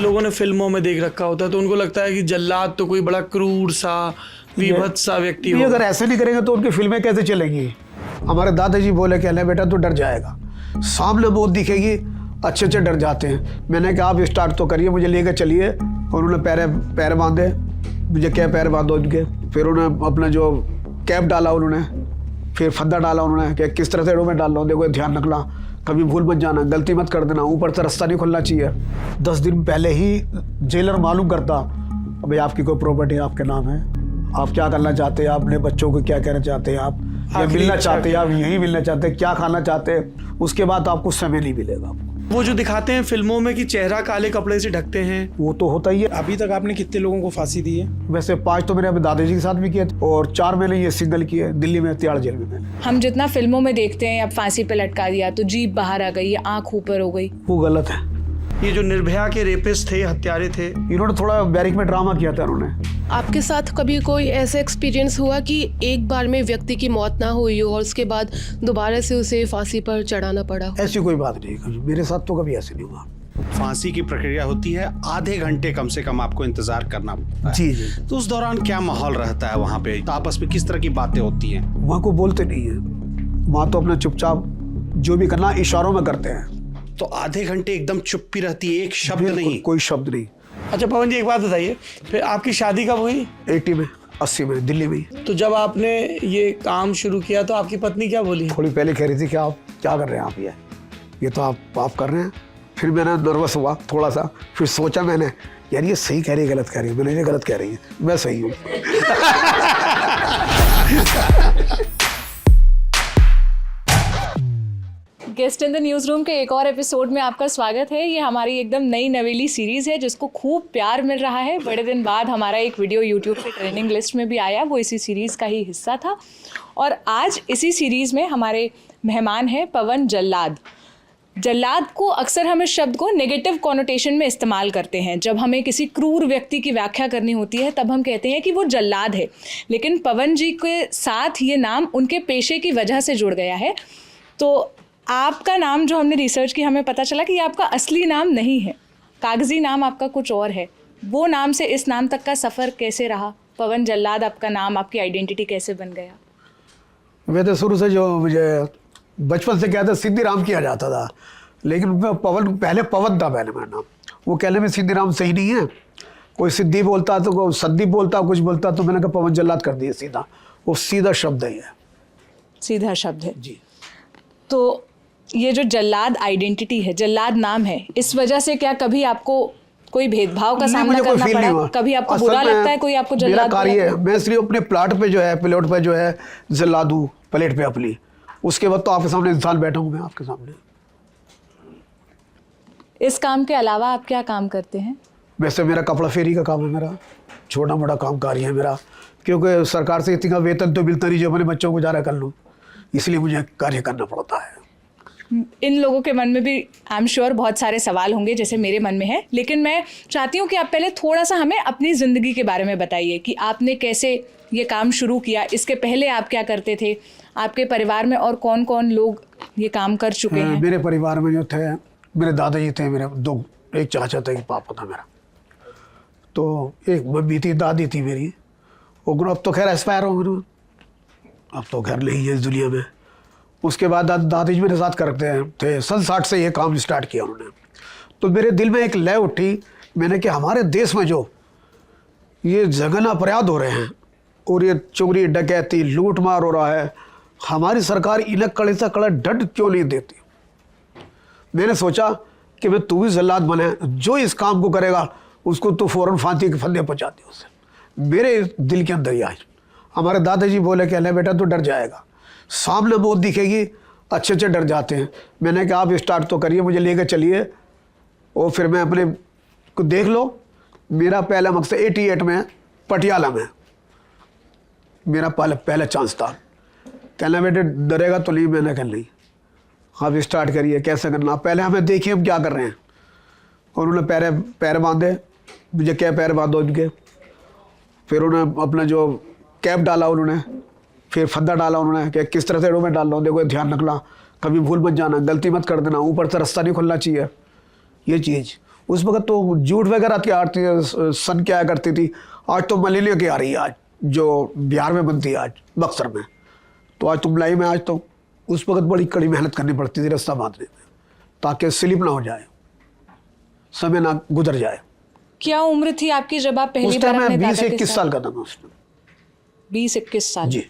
लोगों ने फिल्मों में देख रखा होता है तो उनको लगता है कि जल्लाद तो कोई बड़ा क्रूर सा विभत्स सा व्यक्ति हो। अगर ऐसे नहीं करेंगे तो उनकी फिल्में कैसे चलेंगी। हमारे दादाजी बोले कहने बेटा तू डर जाएगा, सामने मौत दिखेगी अच्छे अच्छे डर जाते हैं। मैंने कहा आप स्टार्ट तो करिए, मुझे लेकर चलिए। और उन्होंने पैर बांधे, मुझे क्या पैर बांधो उनके। फिर उन्होंने अपना जो कैप डाला उन्होंने, फिर फद्दा डाला उन्होंने कि किस तरह से में डाल लो, देखो ध्यान रखना, कभी भूल मत जाना, गलती मत कर देना, ऊपर से रास्ता नहीं खुलना चाहिए। 10 दिन पहले ही जेलर मालूम करता भाई आपकी कोई प्रॉपर्टी आपके नाम है, आप क्या करना चाहते हैं, अपने बच्चों को क्या कहना चाहते हैं, आप या मिलना चाहते हैं, आप यहीं मिलना चाहते हैं, क्या खाना चाहते हैं, उसके बाद आपको समय नहीं मिलेगा। वो जो दिखाते हैं फिल्मों में कि चेहरा काले कपड़े से ढकते हैं, वो तो होता ही है। अभी तक आपने कितने लोगों को फांसी दी है? वैसे 5 तो मेरे अभी दादाजी के साथ भी किए थे और 4 मैंने ये सिंगल किए दिल्ली में तिहाड़ जेल में। हम जितना फिल्मों में देखते हैं, अब फांसी पे लटका दिया तो जीभ बाहर आ गई, आंख ऊपर हो गई, वो गलत है। ये जो निर्भया के रेपिस्ट थे, हत्यारे थे, इन्होंने थोड़ा बैरिक में ड्रामा किया था इन्होंने। आपके साथ कभी कोई ऐसा एक्सपीरियंस हुआ कि एक बार में व्यक्ति की मौत ना हुई हो और उसके बाद दोबारा से उसे फांसी पर चढ़ाना पड़ा हो? ऐसी कोई बात नहीं, कभी मेरे साथ तो कभी ऐसे नहीं हुआ। फांसी की प्रक्रिया होती है, आधे घंटे कम से कम आपको इंतजार करना पड़ता है। जी जी। तो उस दौरान क्या माहौल रहता है वहाँ पे, तो आपस में किस तरह की बातें होती हैं? वहाँ को बोलते नहीं है, वहाँ तो अपना चुपचाप जो भी करना इशारों में करते हैं। तो आधे घंटे एकदम चुप्पी रहती है, एक शब्द नहीं? कोई शब्द नहीं। अच्छा पवन जी एक बात बताइए, फिर आपकी शादी कब हुई? 80 में 80 में दिल्ली में। तो जब आपने ये काम शुरू किया तो आपकी पत्नी क्या बोली? थोड़ी पहले कह रही थी कि आप क्या कर रहे हैं, आप ये तो आप कर रहे हैं। फिर मैंने नर्वस हुआ थोड़ा सा, फिर सोचा मैंने यार ये सही कह रही है गलत कह रही है, मैंने ये गलत कह रही है, मैं सही हूँ। Guest in the news room के एक और एपिसोड में आपका स्वागत है। ये हमारी एकदम नई नवेली सीरीज़ है जिसको खूब प्यार मिल रहा है। बड़े दिन बाद हमारा एक वीडियो यूट्यूब पे ट्रेंडिंग लिस्ट में भी आया, वो इसी सीरीज़ का ही हिस्सा था। और आज इसी सीरीज़ में हमारे मेहमान हैं पवन जल्लाद। जल्लाद को अक्सर हम इस शब्द को नेगेटिव कॉनोटेशन में इस्तेमाल करते हैं। जब हमें किसी क्रूर व्यक्ति की व्याख्या करनी होती है तब हम कहते हैं कि वो जल्लाद है। लेकिन पवन जी के साथ ये नाम उनके पेशे की वजह से जुड़ गया है। तो आपका नाम जो हमने रिसर्च की, हमें पता चला कि ये आपका असली नाम नहीं है, कागजी नाम आपका कुछ और है। वो नाम से इस नाम तक का सफ़र कैसे रहा? पवन जल्लाद आपका नाम, आपकी आइडेंटिटी कैसे बन गया? मैं तो शुरू से जो मुझे बचपन से कहते सिद्धि राम किया जाता था, लेकिन मैं पवन पहले पवन था पहले मेरा नाम। वो कहने में सिद्धि राम सही नहीं है, कोई सिद्धि बोलता तो कोई सद्दी बोलता, कुछ बोलता, तो मैंने कहा पवन जल्लाद कर दिया सीधा। वो सीधा शब्द है, सीधा शब्द है जी। तो ये जो जल्लाद आइडेंटिटी है, जल्लाद नाम है, इस वजह से क्या कभी आपको कोई भेदभाव का सामना करना पड़ा? कभी आपको बुरा लगता है कोई आपको जल्लाद? मेरा कार्य है, मैं सिर्फ अपने प्लाट पे जो है, प्लॉट पे जो है जल्लाद हूँ, प्लेट पे अपनी। उसके बाद तो आपके सामने इंसान बैठा हूँ मैं आपके सामने। इस काम के अलावा आप क्या काम करते हैं? वैसे मेरा कपड़ा फेरी का काम है, मेरा छोटा मोटा काम कार्य है मेरा, क्योंकि सरकार से इतना वेतन तो मिलता नहीं जो अपने बच्चों को जारा कर लूँ, इसलिए मुझे कार्य करना पड़ता है। इन लोगों के मन में भी आई एम श्योर बहुत सारे सवाल होंगे जैसे मेरे मन में है, लेकिन मैं चाहती हूँ कि आप पहले थोड़ा सा हमें अपनी ज़िंदगी के बारे में बताइए कि आपने कैसे ये काम शुरू किया, इसके पहले आप क्या करते थे, आपके परिवार में और कौन कौन लोग ये काम कर चुके हैं? मेरे परिवार में जो थे, मेरे दादाजी थे, मेरे एक चाचा था, एक पापा था मेरा, तो एक मम्मी थी, दादी थी मेरी। वो अब तो खैर एक्सपायर हो गए, अब तो खैर नहीं है इस दुनिया में। उसके बाद दादाजी मेरे साथ करते थे, सन 60 से ये काम स्टार्ट किया उन्होंने। तो मेरे दिल में एक लय उठी, मैंने कि हमारे देश में जो ये जघन्य अपराध हो रहे हैं और ये चोरी डकैती लूटमार हो रहा है, हमारी सरकार इन्हें कड़े से कड़ा दंड क्यों नहीं देती। मैंने सोचा कि मैं तू भी जल्लाद बने, जो इस काम को करेगा उसको तो फौरन फांसी के फंदे पहुँचा दे। उससे मेरे दिल के अंदर ही आई। हमारे दादाजी बोले कहने बेटा तू डर जाएगा, सामने मौत दिखेगी अच्छे अच्छे डर जाते हैं। मैंने कहा आप स्टार्ट तो करिए, मुझे लेकर चलिए और फिर मैं अपने को देख लो। मेरा पहला मकसद 88 में पटियाला में मेरा पहला चांस था। कहना बेटे डरेगा तो नहीं, मैंने कहा नहीं, आप स्टार्ट करिए, कैसे करना, पहले हमें देखिए हम क्या कर रहे हैं। और उन्होंने पैर बांधे, मुझे क्या पैर बांधो उनके। फिर उन्होंने अपना जो कैप डाला उन्होंने, फिर फद्दा डाला उन्होंने कि किस तरह से में डाल लो, देखो ध्यान रखना, कभी भूल मत जाना, गलती मत कर देना, ऊपर से रास्ता नहीं खुलना चाहिए, ये चीज़। उस वक्त तो झूठ वगैरह की आती सन क्या करती थी। आज तो मलेरिया की आ रही है, आज जो बिहार में बनती है, आज बक्सर में, तो आज तो मलाई में। आज तो उस वक्त बड़ी कड़ी मेहनत करनी पड़ती थी रास्ता बांधने में, ताकि स्लिप ना हो जाए, समय ना गुजर जाए। क्या उम्र थी आपकी जब आप पहली उस बार टाइम अपने मैं दादा के 20-21 साथ? साल का था मैं उस टाइम। 20-21 साल। जी।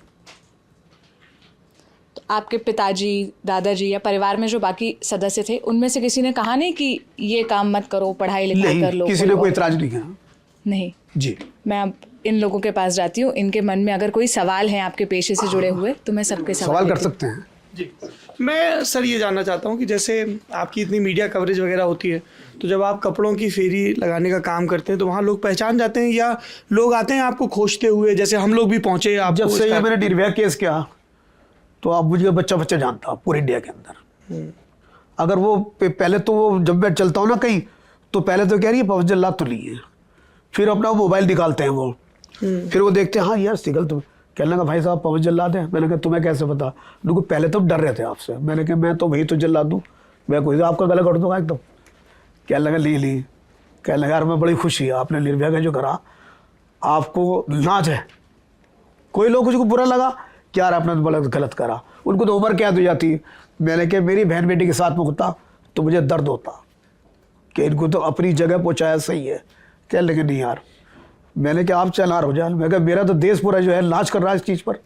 तो आपके पिताजी, दादाजी या परिवार में जो बाकी सदस्य थे, उनमें से किसी ने कहा नहीं कि ये काम मत करो, पढ़ाई लिखाई कर लो? नहीं, किसी ने कोई इतराज नहीं किया। नहीं। जी। मैं अब इन लोगों के पास जाती हूँ, इनके मन में अगर कोई सवाल है आपके पेशे से जुड़े हुए तो मैं सबके सवाल कर लेती हूँ। सकते हैं। जी, मैं सर ये जानना चाहता हूँ कि जैसे आपकी इतनी मीडिया कवरेज वगैरह होती है, तो जब आप कपड़ों की फेरी लगाने का काम करते हैं तो वहाँ लोग पहचान जाते हैं या लोग आते हैं आपको खोजते हुए, जैसे हम लोग भी पहुँचे आप? जब से ये मैंने निर्भया केस किया तो आप मुझे बच्चा जानता पूरे इंडिया के अंदर। अगर वो पहले तो वो जब मैं चलता हूँ ना कहीं, तो पहले तो कह रही है पवन जल्लाद तो नहीं है, फिर अपना मोबाइल निकालते हैं वो, फिर वो देखते हैं हाँ यार सिगल तुम, कहने लगा भाई साहब पवन जल्लाद है। मैंने कहा तुम्हें कैसे पता? उनको पहले तो डर रहे थे आपसे। मैंने कहा मैं तो वही तो जल्लाद हूँ, मैं कोई आपका गला कट दूंगा एकदम। कहने लगा ली कहने लगा यार मैं बड़ी खुशी है आपने निर्भया का जो करा, आपको नाज है। कोई लोग उसको बुरा लगा कि यार आपने तो बड़ा गलत करा, उनको तो उम्र कैद हो जाती। मैंने कहा मेरी बहन बेटी के साथ में होता तो मुझे दर्द होता कि इनको तो अपनी जगह पहुँचाया सही है। क्या लेकिन नहीं यार, मैंने कहा आप चलार हो जाए। मैं कहा मेरा तो देश पूरा जो है नाच कर रहा है इस चीज़ पर,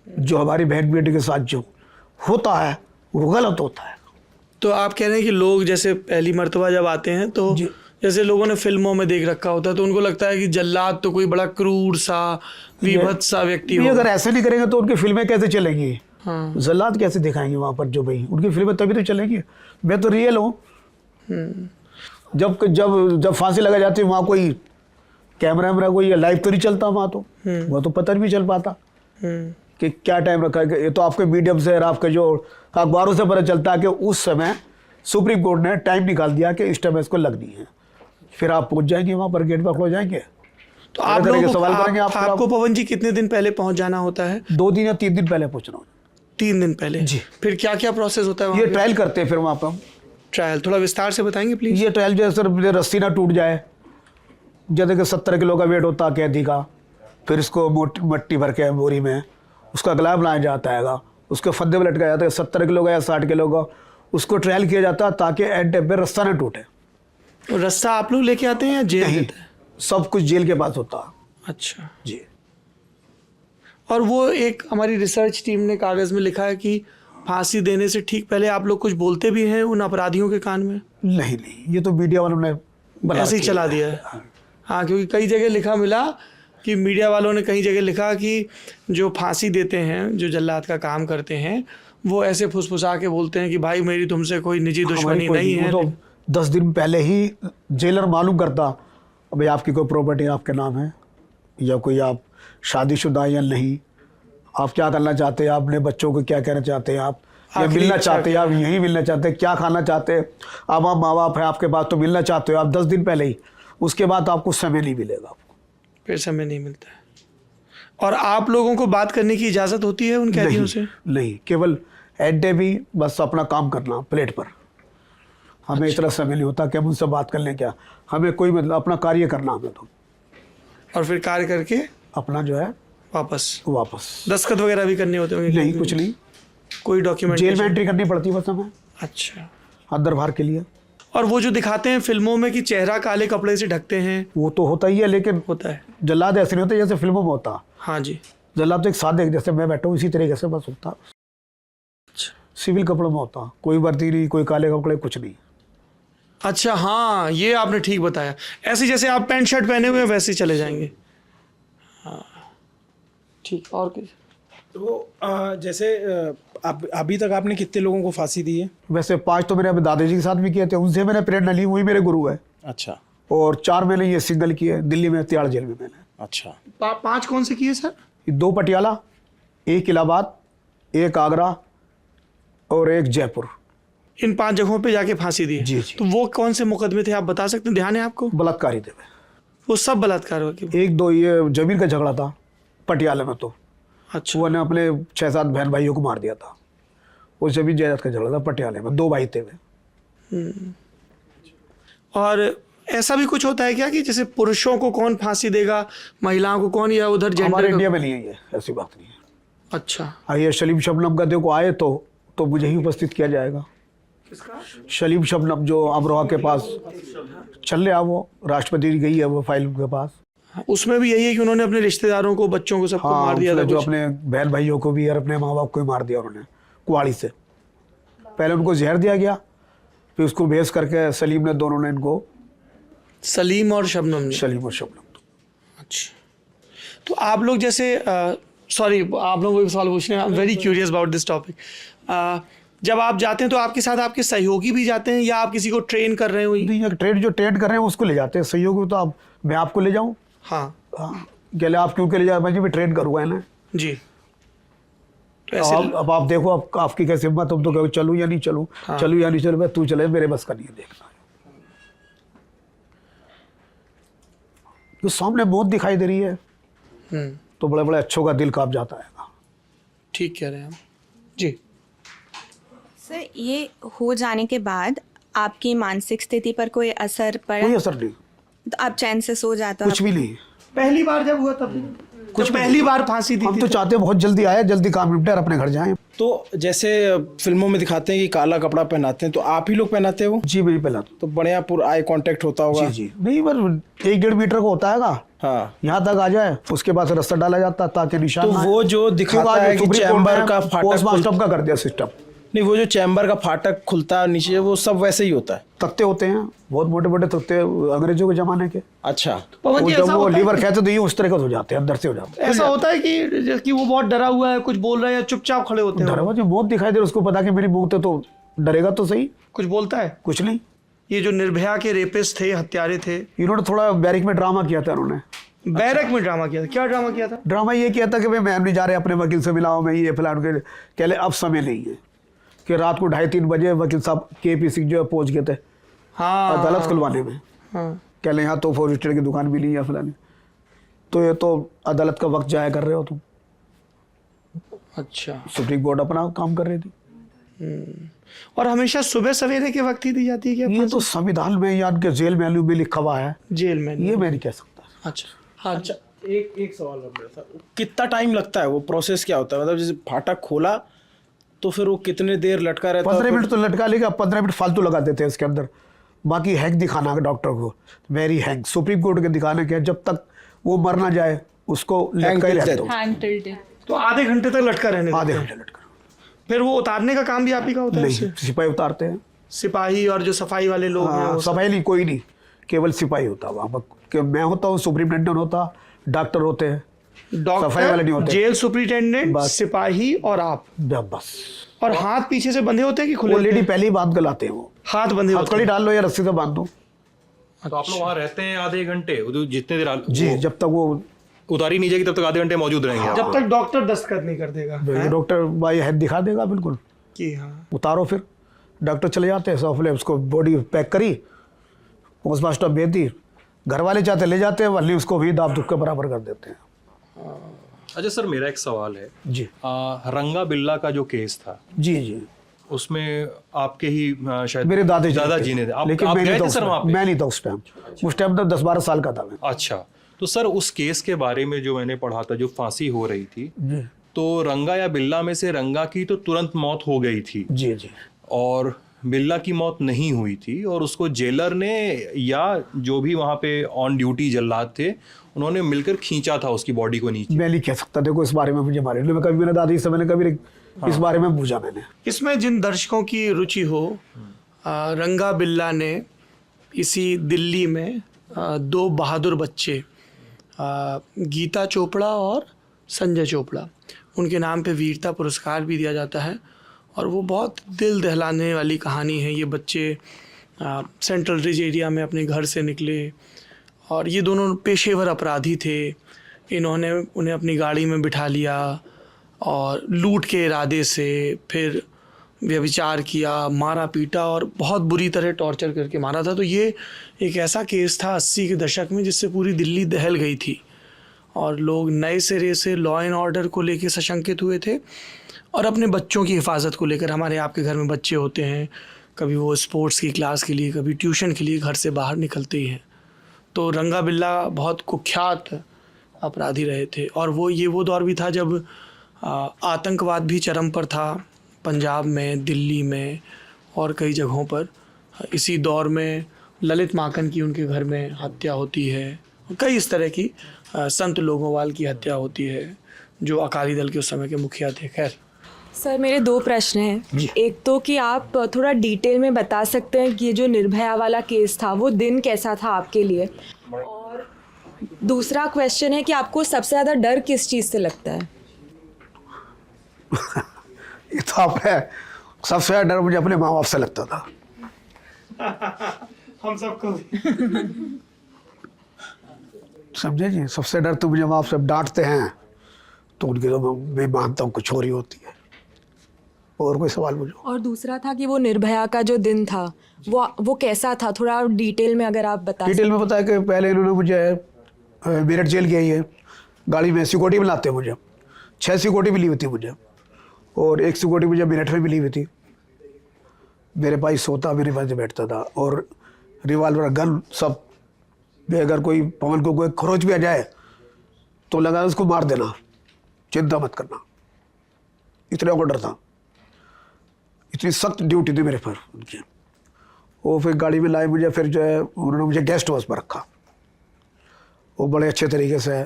जो हमारी बहन बेटी के साथ जो होता है वो गलत होता है। तो आप कह रहे हैं कि लोग जैसे पहली मर्तबा जब आते हैं तो जैसे लोगों ने फिल्मों में देख रखा होता है तो उनको लगता है कि जल्लाद तो कोई बड़ा क्रूर सा विभत्स सा व्यक्ति हो। अगर ऐसे नहीं करेंगे तो उनकी फिल्में कैसे चलेंगी? हाँ। जल्लाद कैसे दिखाएंगे वहाँ पर? जो भाई उनकी फिल्में तभी तो चलेंगी। मैं तो रियल हूँ। जब जब जब फांसी लगा जाती है वहाँ कोई कैमरा वैमरा कोई लाइव तो नहीं चलता वहाँ, तो वह तो पता नहीं चल पाता कि क्या टाइम रखा है। ये तो आपके मीडियम से और आपके जो अखबारों से पता चलता है कि उस समय सुप्रीम कोर्ट ने टाइम निकाल दिया कि इस टाइम इसको लगनी है, फिर आप पहुंच जाएंगे वहाँ पर, गेट पर खड़ो जाएंगे। तो आप लोग सवाल करेंगे आपको पवन जी कितने दिन पहले पहुंच जाना होता है? 2 दिन या 3 दिन पहले पहुंचना हो। 3 दिन पहले जी। फिर क्या क्या प्रोसेस होता है वहाँ ये पे? ट्रायल करते हैं फिर वहाँ पर। ट्रायल थोड़ा विस्तार से बताएंगे प्लीज। ये ट्रायल जो है सर, रस्सी ना टूट जाए, जैसे कि 70 किलो का वेट होता है कैदी का, फिर इसको मट्टी भर के बोरी में उसका गला बनाया जाता है, उसके फंदे में लटकाया जाता है 70 किलो का या 60 किलो का, उसको ट्रायल किया जाता है ताकि एंड टाइम पे रास्ता ना टूटे। और रास्ता आप लोग लेके आते हैं या जेल देता है? सब कुछ जेल के पास होता है। अच्छा जी। और वो एक हमारी रिसर्च टीम ने कागज़ में लिखा है कि फांसी देने से ठीक पहले आप लोग कुछ बोलते भी हैं उन अपराधियों के कान में? नहीं, ये तो मीडिया वालों ने ऐसे ही चला दिया है। हाँ, क्योंकि कई जगह लिखा मिला कि मीडिया वालों ने कई जगह लिखा कि जो फांसी देते हैं, जो जल्लाद का काम करते हैं, वो ऐसे फुसफुसा के बोलते हैं कि भाई मेरी तुमसे कोई निजी दुश्मनी नहीं है। तो 10 दिन पहले ही जेलर मालूम करता भाई आपकी कोई प्रॉपर्टी आपके नाम है या कोई आप शादीशुदा या नहीं, आप क्या करना चाहते हैं, आपने बच्चों को क्या कहना चाहते हैं, आप या मिलना चाहते हैं, आप यहीं मिलना चाहते हैं, क्या खाना चाहते हैं, अब आप माँ बाप है आपके पास तो मिलना चाहते हो आप 10 दिन पहले ही, उसके बाद आपको समय नहीं मिलेगा, आपको फिर समय नहीं मिलता है। और आप लोगों को बात करने की इजाज़त होती है उन कैदियों से? नहीं, केवल एडे भी बस अपना काम करना प्लेट पर, हमें इतना समय नहीं होता कि हम उनसे बात कर लें। क्या हमें कोई मतलब अपना कार्य करना, हमें तो और फिर कार्य करके अपना जो है वापस दस्तखत वगैरह भी करने होते होंगे? नहीं, कुछ नहीं, कोई डॉक्यूमेंट जेल में एंट्री करनी पड़ती है बस हमें। अच्छा, अंदर बाहर के लिए। और वो जो दिखाते हैं फिल्मों में कि चेहरा काले कपड़े से ढकते हैं, वो तो होता ही है, लेकिन होता है जल्लाद ऐसे नहीं होता जैसे फिल्मों में होता। हाँ जी। जल्लाद तो एक सादे जैसे मैं बैठा हूँ इसी तरीके से बस होता। सिविल कपड़ों में होता, कोई वर्दी नहीं, कोई काले कपड़े, कुछ नहीं। अच्छा, हाँ, ये आपने ठीक बताया। ऐसे जैसे आप पैंट शर्ट पहने हुए वैसे ही चले जाएंगे। हाँ ठीक। और कुछ? तो जैसे अभी तक आपने कितने लोगों को फांसी दी है? वैसे 5 तो मेरे अभी दादाजी के साथ भी किए थे, उनसे मैंने प्रेरणा ली, वही मेरे गुरु है। अच्छा। और 4 मैंने ये सिंगल किए दिल्ली में, तिहाड़ जेल में मैंने। अच्छा। 5 कौन से किए सर? 2 पटियाला, 1 इलाहाबाद, 1 आगरा और 1 जयपुर। इन 5 जगहों पे जाके फांसी दी? जी। तो वो कौन से मुकदमे थे आप बता सकते हैं? ध्यान है आपको? बलात्कारी थे वो सब बलात्कार हो गए? 1-2 ये जमीन का झगड़ा था पटियाला में, तो अच्छा। वो ने अपने 6-7 बहन भाइयों को मार दिया था। वो जमीन जायदाद का झगड़ा था पटियाले में, 2 भाई थे वे। और ऐसा भी कुछ होता है क्या कि जैसे पुरुषों को कौन फांसी देगा, महिलाओं को कौन, या उधर हमारे जेंडर? इंडिया में नहीं है ये, ऐसी बात नहीं है। अच्छा, ये सलीम शबनम का देखो आए तो मुझे ही उपस्थित किया जाएगा। सलीम शबनम जो अमरोहा के पास चल रहा, वो राष्ट्रपति जी गई है वो फाइल के पास। उसमें भी यही है कि उन्होंने अपने रिश्तेदारों को, बच्चों को, सबको मार दिया था जो कुछ। अपने बहन भाइयों को भी और अपने माँ बाप को भी मार दिया उन्होंने कुआड़ी से। पहले उनको जहर दिया गया, फिर उसको बेस करके सलीम ने, दोनों ने इनको, सलीम और शबनम ने। सलीम और शबनम। अच्छा, तो आप लोग जैसे सॉरी, आप लोग वही सवाल पूछ रहे हैं, I am very curious about this topic. जब आप जाते हैं तो आपके साथ आपके सहयोगी भी जाते हैं, या आप किसी को ट्रेन कर रहे हो? नहीं, जो ट्रेन कर रहे हैं उसको ले जाते हैं। सहयोगी तो आप, मैं आपको ले जाऊँ? हाँ गले आप क्यों के ले जाए, मैं जी भी ट्रेन करूँगा ना जी। तो ऐसे अब आप देखो, आपकी कैसे हिम्मत, तुम तो कहो चलूँ या नहीं चलूँ, चलूँ या नहीं चलूँ, मैं तू चले, मेरे बस का नहीं है देखना। जो सामने मौत दिखाई दे रही है तो बड़े बड़े अच्छों का दिल कांप जाता है। ठीक कह रहे हैं आप जी। सर, ये हो जाने के बाद आपकी मानसिक स्थिति पर कोई असर पड़ा? कोई असर नहीं, तो आप चैन से सो जाते हो? कुछ भी नहीं। पहली बार जब हुआ तब कुछ, पहली बार फांसी दी हम थी तो चाहते हैं बहुत जल्दी आए, जल्दी काम निपटे और अपने घर जाएं। तो जैसे फिल्मों में दिखाते हैं कि काला कपड़ा पहनाते हैं, तो आप ही लोग पहनाते हो? जी मेरी पहला तो बढ़िया पूरा आई कांटेक्ट होता होगा। जी नहीं, बस 1-1.5 मीटर का होता है, हाँ, यहाँ तक आ जाए, उसके बाद रास्ता डाला जाता ताकि निशान तो ना आए। वो जो दिखाता है कि चैम्बर का फाटक पोस्टमास्टर का कर दिया सिस्टम। नहीं, वो जो चैम्बर का फाटक खुलता है नीचे, वो सब वैसे ही होता है? तख्ते होते हैं, बहुत मोटे मोटे तख्ते, अंग्रेजों के जमाने के। अच्छा, पवन जी, जब ऐसा वो होता है लीवर कहते तो ये उस तरह का हो जाते हैं, अंदर से हो जाते हैं। ऐसा होता है कि वो बहुत डरा हुआ है, कुछ बोल रहा है, या चुपचाप खड़े होते हैं? डरवा जो मौत दिखाई दे उसको पता कि मेरी मौत है तो डरेगा तो सही। कुछ बोलता है? कुछ नहीं। ये जो निर्भया के रेपिस्ट थे, हत्यारे थे, इन्होंने थोड़ा बैरिक में ड्रामा किया था। उन्होंने बैरक में ड्रामा किया था। क्या ड्रामा किया था? ड्रामा ये किया था कि भाई मैं नहीं जा रहे, अपने वकील से मिलाओ, मैं ये फिलहाल के कह ले अब समय नहीं है, कि रात को 2:30-3 बजे वकील साहब KP सिंह जो है पहुंच गए थे हाँ, अदालत खुलवाने में। हाँ, कह ले यहाँ तो फॉरेस्टर की दुकान मिली या फिलहाल, तो ये तो अदालत का वक्त जाया कर रहे हो तुम। अच्छा। सुप्रीम कोर्ट अपना काम कर रही थी। और हमेशा सुबह सवेरे के वक्त ही दी जाती है क्या? ये तो संविधान में या उनके जेल मैन्यू में लिखा हुआ है, जेल में? ये मैं नहीं कह सकता। अच्छा, हाँ। अच्छा, एक सवाल और मेरा था, कितना टाइम लगता है, वो प्रोसेस क्या होता है? मतलब जैसे फाटक खोला तो फिर वो कितने देर लटका रहता है? 15 मिनट तो लटका लेगा, 15 मिनट फालतू लगा देते हैं इसके अंदर। बाकी हैंग दिखाना है डॉक्टर को, वेरी हैंग। सुप्रीम कोर्ट के दिखाने के जब तक वो मर ना जाए उसको लटका ही रहते हो। Hang till death. तो आधे घंटे तक लटका रहने देते आधे हैं। घंटे लटका। फिर वो उतारने का काम भी आप ही का होता है? नहीं, उससे? सिपाही उतारते हैं। सिपाही और जो सफाई वाले लोग हैं वो सब? सफाई नहीं, कोई नहीं, केवल सिपाही होता है वहाँ पर। मैं होता हूँ, सुपरिटेंडेंट होता, डॉक्टर होते हैं, सफाई वाले नहीं डॉक्टर, होते। जेल सुपरिटेंडेंट, बस। सिपाही और आप। बस। और हाथ पीछे से बंधे होते हैं कि खुले? ऑलरेडी पहले ही बांध कर लाते हैं वो, हाथ बंधे होते हथकड़ी डाल लो या रस्सी से बांध दो। तो आप लोग वहाँ रहते हैं आधे घंटे, वो जितने देर जी, जब तक वो उतारी नहीं जाएगी तब तक आधे घंटे मौजूद रहेंगे आप। जब तक डॉक्टर दस्तखत नहीं कर देगा। डॉक्टर भाई हेड दिखा देगा बिल्कुल कि हाँ, उतारो। फिर डॉक्टर चले जाते हैं, सॉफ्ट उसको बॉडी पैक करी, पोस्टमास्टर भेज दी, घर वाले चाहते ले जाते हैं, वली उसको भी दाब दुख के बराबर कर देते हैं। अच्छा सर, मेरा एक सवाल है। जी रंगा बिल्ला का जो केस था, जी जी, उसमें आपके ही शायद मेरे दादाजी ने थे। आप लेकिन आप मैं गए नहीं था थे उस सर टाइम। वहाँ पे? मैं नहीं था उस टाइम तो 10-12 साल का था मैं। अच्छा, तो सर उस केस के बारे में जो मैंने पढ़ा था, जो फांसी हो रही थी, जी तो रंगा या बिल्ला में से रंगा की तो तुरंत मौत हो गई थी जी जी। और बिल्ला की मौत नहीं हुई थी, और उसको जेलर ने या जो भी वहाँ पे ऑन ड्यूटी जल्लाद थे उन्होंने मिलकर खींचा था उसकी बॉडी को नीचे। मैं नहीं कह सकता, देखो इस बारे में मुझे मालूम नहीं, मैं कभी मेरे दादी से मैंने कभी इस बारे में पूछा मैंने। इसमें जिन दर्शकों की रुचि हो, रंगा बिल्ला ने इसी दिल्ली में 2 बहादुर बच्चे, गीता चोपड़ा और संजय चोपड़ा, उनके नाम पे वीरता पुरस्कार भी दिया जाता है। और वो बहुत दिल दहलाने वाली कहानी है। ये बच्चे सेंट्रल रिज एरिया में अपने घर से निकले और ये दोनों पेशेवर अपराधी थे। इन्होंने उन्हें अपनी गाड़ी में बिठा लिया और लूट के इरादे से फिर व्यभिचार किया, मारा पीटा और बहुत बुरी तरह टॉर्चर करके मारा था। तो ये एक ऐसा केस था 80 के दशक में जिससे पूरी दिल्ली दहल गई थी और लोग नए सिरे से लॉ एंड ऑर्डर को लेकर सशंकित हुए थे और अपने बच्चों की हिफाजत को लेकर। हमारे आपके घर में बच्चे होते हैं कभी वो स्पोर्ट्स की क्लास के लिए, कभी ट्यूशन के लिए घर से बाहर निकलते ही हैं। तो रंगा बिल्ला बहुत कुख्यात अपराधी रहे थे, और वो दौर भी था जब आतंकवाद भी चरम पर था, पंजाब में, दिल्ली में और कई जगहों पर। इसी दौर में ललित माकन की उनके घर में हत्या होती है, कई इस तरह की संत लोगोवाल की हत्या होती है जो अकाली दल के उस समय के मुखिया थे। खैर, सर मेरे 2 प्रश्न हैं। एक तो कि आप थोड़ा डिटेल में बता सकते हैं कि ये जो निर्भया वाला केस था वो दिन कैसा था आपके लिए, और दूसरा क्वेश्चन है कि आपको सबसे ज़्यादा डर किस चीज़ से लगता है? ये तो आपने सबसे ज़्यादा डर मुझे अपने माँ बाप से लगता था। हम सबको समझे जी, सबसे डर तो मुझे माँ बाप से डांटते हैं तो उनकी तो मैं मानता हूँ कुछ हो रही होती है। और कोई सवाल मुझे? और दूसरा था कि वो निर्भया का जो दिन था वो कैसा था, थोड़ा डिटेल में अगर आप बता डिटेल में पता है कि पहले इन्होंने मुझे मेरठ जेल किया है, गाड़ी में सिक्योरिटी में लाते हैं मुझे, 6 सिक्योरिटी मिली हुई थी मुझे, और 1 सिक्योरिटी मुझे मेरठ में मिली हुई थी। मेरे पास सोता मेरे पास बैठता था, और रिवाल्वर गन सब। अगर कोई पवन को कोई खरोच भी आ जाए तो लगा उसको मार देना, चिंता मत करना, इतना ऑर्डर था। इतनी सख्त ड्यूटी थी मेरे पर उनकी। वो फिर गाड़ी में लाए मुझे, फिर जो है उन्होंने मुझे गेस्ट हाउस पर रखा। वो बड़े अच्छे तरीके से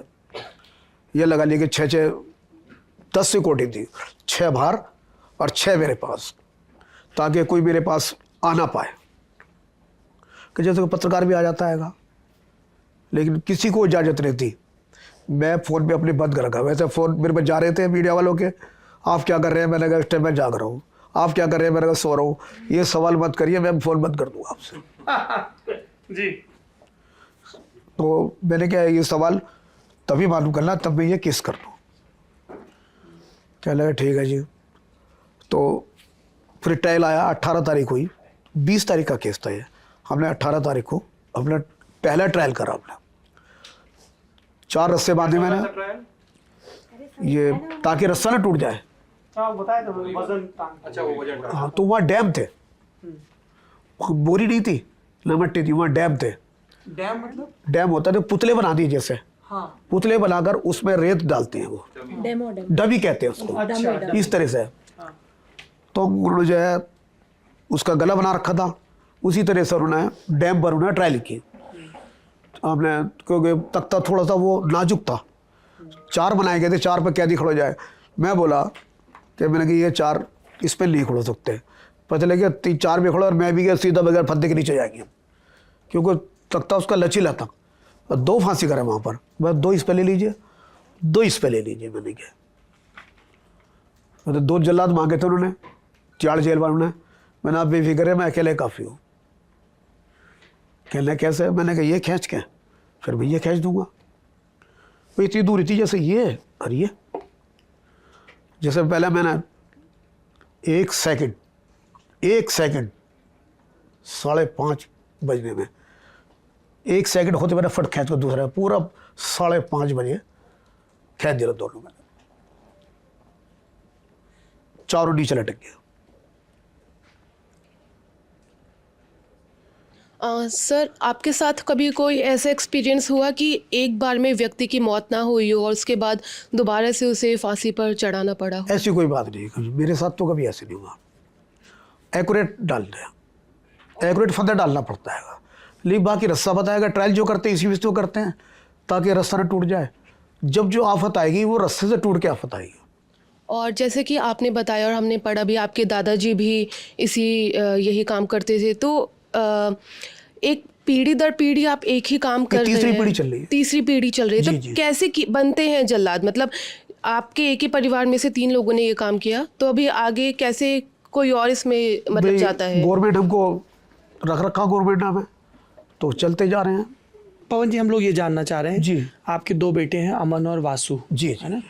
ये लगा लिया कि 10 सिक्योरिटी थी, 6 बाहर और 6 मेरे पास, ताकि कोई मेरे पास आ ना पाए। कि जैसे कोई पत्रकार भी आ जाता है, लेकिन किसी को इजाज़त नहीं थी। मैं फ़ोन पे अपने बंद कर रखा। वैसे फ़ोन मेरे पास जा रहे थे मीडिया वालों के, आप क्या कर रहे हैं? मैंने कहा इस टाइम मैं जाग रहा हूँ। आप क्या कर रहे हैं? मैंने कहा सो रहा हूँ। ये सवाल मत करिए, मैं फ़ोन बंद कर दूँगा आपसे। जी। तो मैंने क्या ये सवाल तभी मालूम करना तब मैं ये किस कर दूँ। क्या लगा ठीक है जी। तो फिर ट्रायल आया, 18 तारीख हुई, 20 तारीख का केस था ये। हमने 18 तारीख को अपना पहला ट्रायल करा। अपना 4 रस्से बांधे मैंने, ये ताकि रस्सा ना टूट जाए। हाँ, तो वहाँ डैम थे, बोरी नहीं थी, न मट्टी थी, वहाँ डैम थे। डैम मतलब? डैम होता है पुतले बना दिए जैसे। हाँ। पुतले बनाकर उसमें रेत डालते हैं, वो डबी कहते हैं उसको। अच्छा। इस तरह से। तो उन्होंने जो है उसका गला बना रखा था, उसी तरह से उन्होंने डैम पर उन्होंने ट्रायल की। हमने, क्योंकि तख्ता थोड़ा सा वो नाजुक था, 4 बनाए गए थे, 4 पर कैदी खड़ो जाए। मैं बोला कि मैंने कि ये 4 इस पर नहीं खड़ो सकते। पता लगे 4 में खड़ो, और मैं भी गया सीधा बगैर फंदे के नीचे जाएंगे, क्योंकि तख्ता उसका लचीला था। 2 फांसी करे वहाँ पर, बस 2 इस पर ले लीजिए, 2 इस पर ले लीजिए। मैंने क्या, मतलब 2 जल्लाद मांगे थे उन्होंने, 4 जेल वालों ने। मैंने आप बेफिक्र है, मैं अकेले काफ़ी हूँ। कहने कैसे? मैंने कहा ये खींच के, फिर मैं ये खींच दूंगा। वो इतनी दूरी थी जैसे ये और ये, जैसे पहले मैंने 1 सेकंड 5:30 बजने में 1 सेकंड होते मैंने फट खींच कर दूसरा पूरा 5:30 बजे खींच दिया दोनों में, चारों नीचे लटक गया। सर आपके साथ कभी कोई ऐसा एक्सपीरियंस हुआ कि एक बार में व्यक्ति की मौत ना हुई हो और उसके बाद दोबारा से उसे फांसी पर चढ़ाना पड़ा हो? ऐसी कोई बात नहीं, कभी मेरे साथ तो कभी ऐसे नहीं हुआ। एक्यूरेट डालना है, एक्यूरेट फंदा डालना पड़ता है। लेकिन बाकी रस्सा बताएगा, ट्रायल जो करते हैं इसी वजह से करते हैं ताकि रस्सा न टूट जाए। जब जो आफत आएगी वो रस्से से टूट के आफत आएगी। और जैसे कि आपने बताया और हमने पढ़ा भी, आपके दादाजी भी यही काम करते थे, तो एक पीढ़ी दर पीढ़ी आप एक ही काम कर रहे हैं। तीसरी पीढ़ी चल रही है। तीसरी पीढ़ी चल रही है। तो कैसे बनते हैं जल्लाद? मतलब आपके एक ही परिवार में से 3 लोगों ने ये काम किया, तो अभी आगे कैसे कोई और इसमें मतलब जाता है? गवर्नमेंट हमको रख रखा, गवर्नमेंट हमें, तो चलते जा रहे हैं। पवन जी, हम लोग ये जानना चाह रहे हैं जी, आपके 2 बेटे हैं, अमन और वासु, जी, है ना?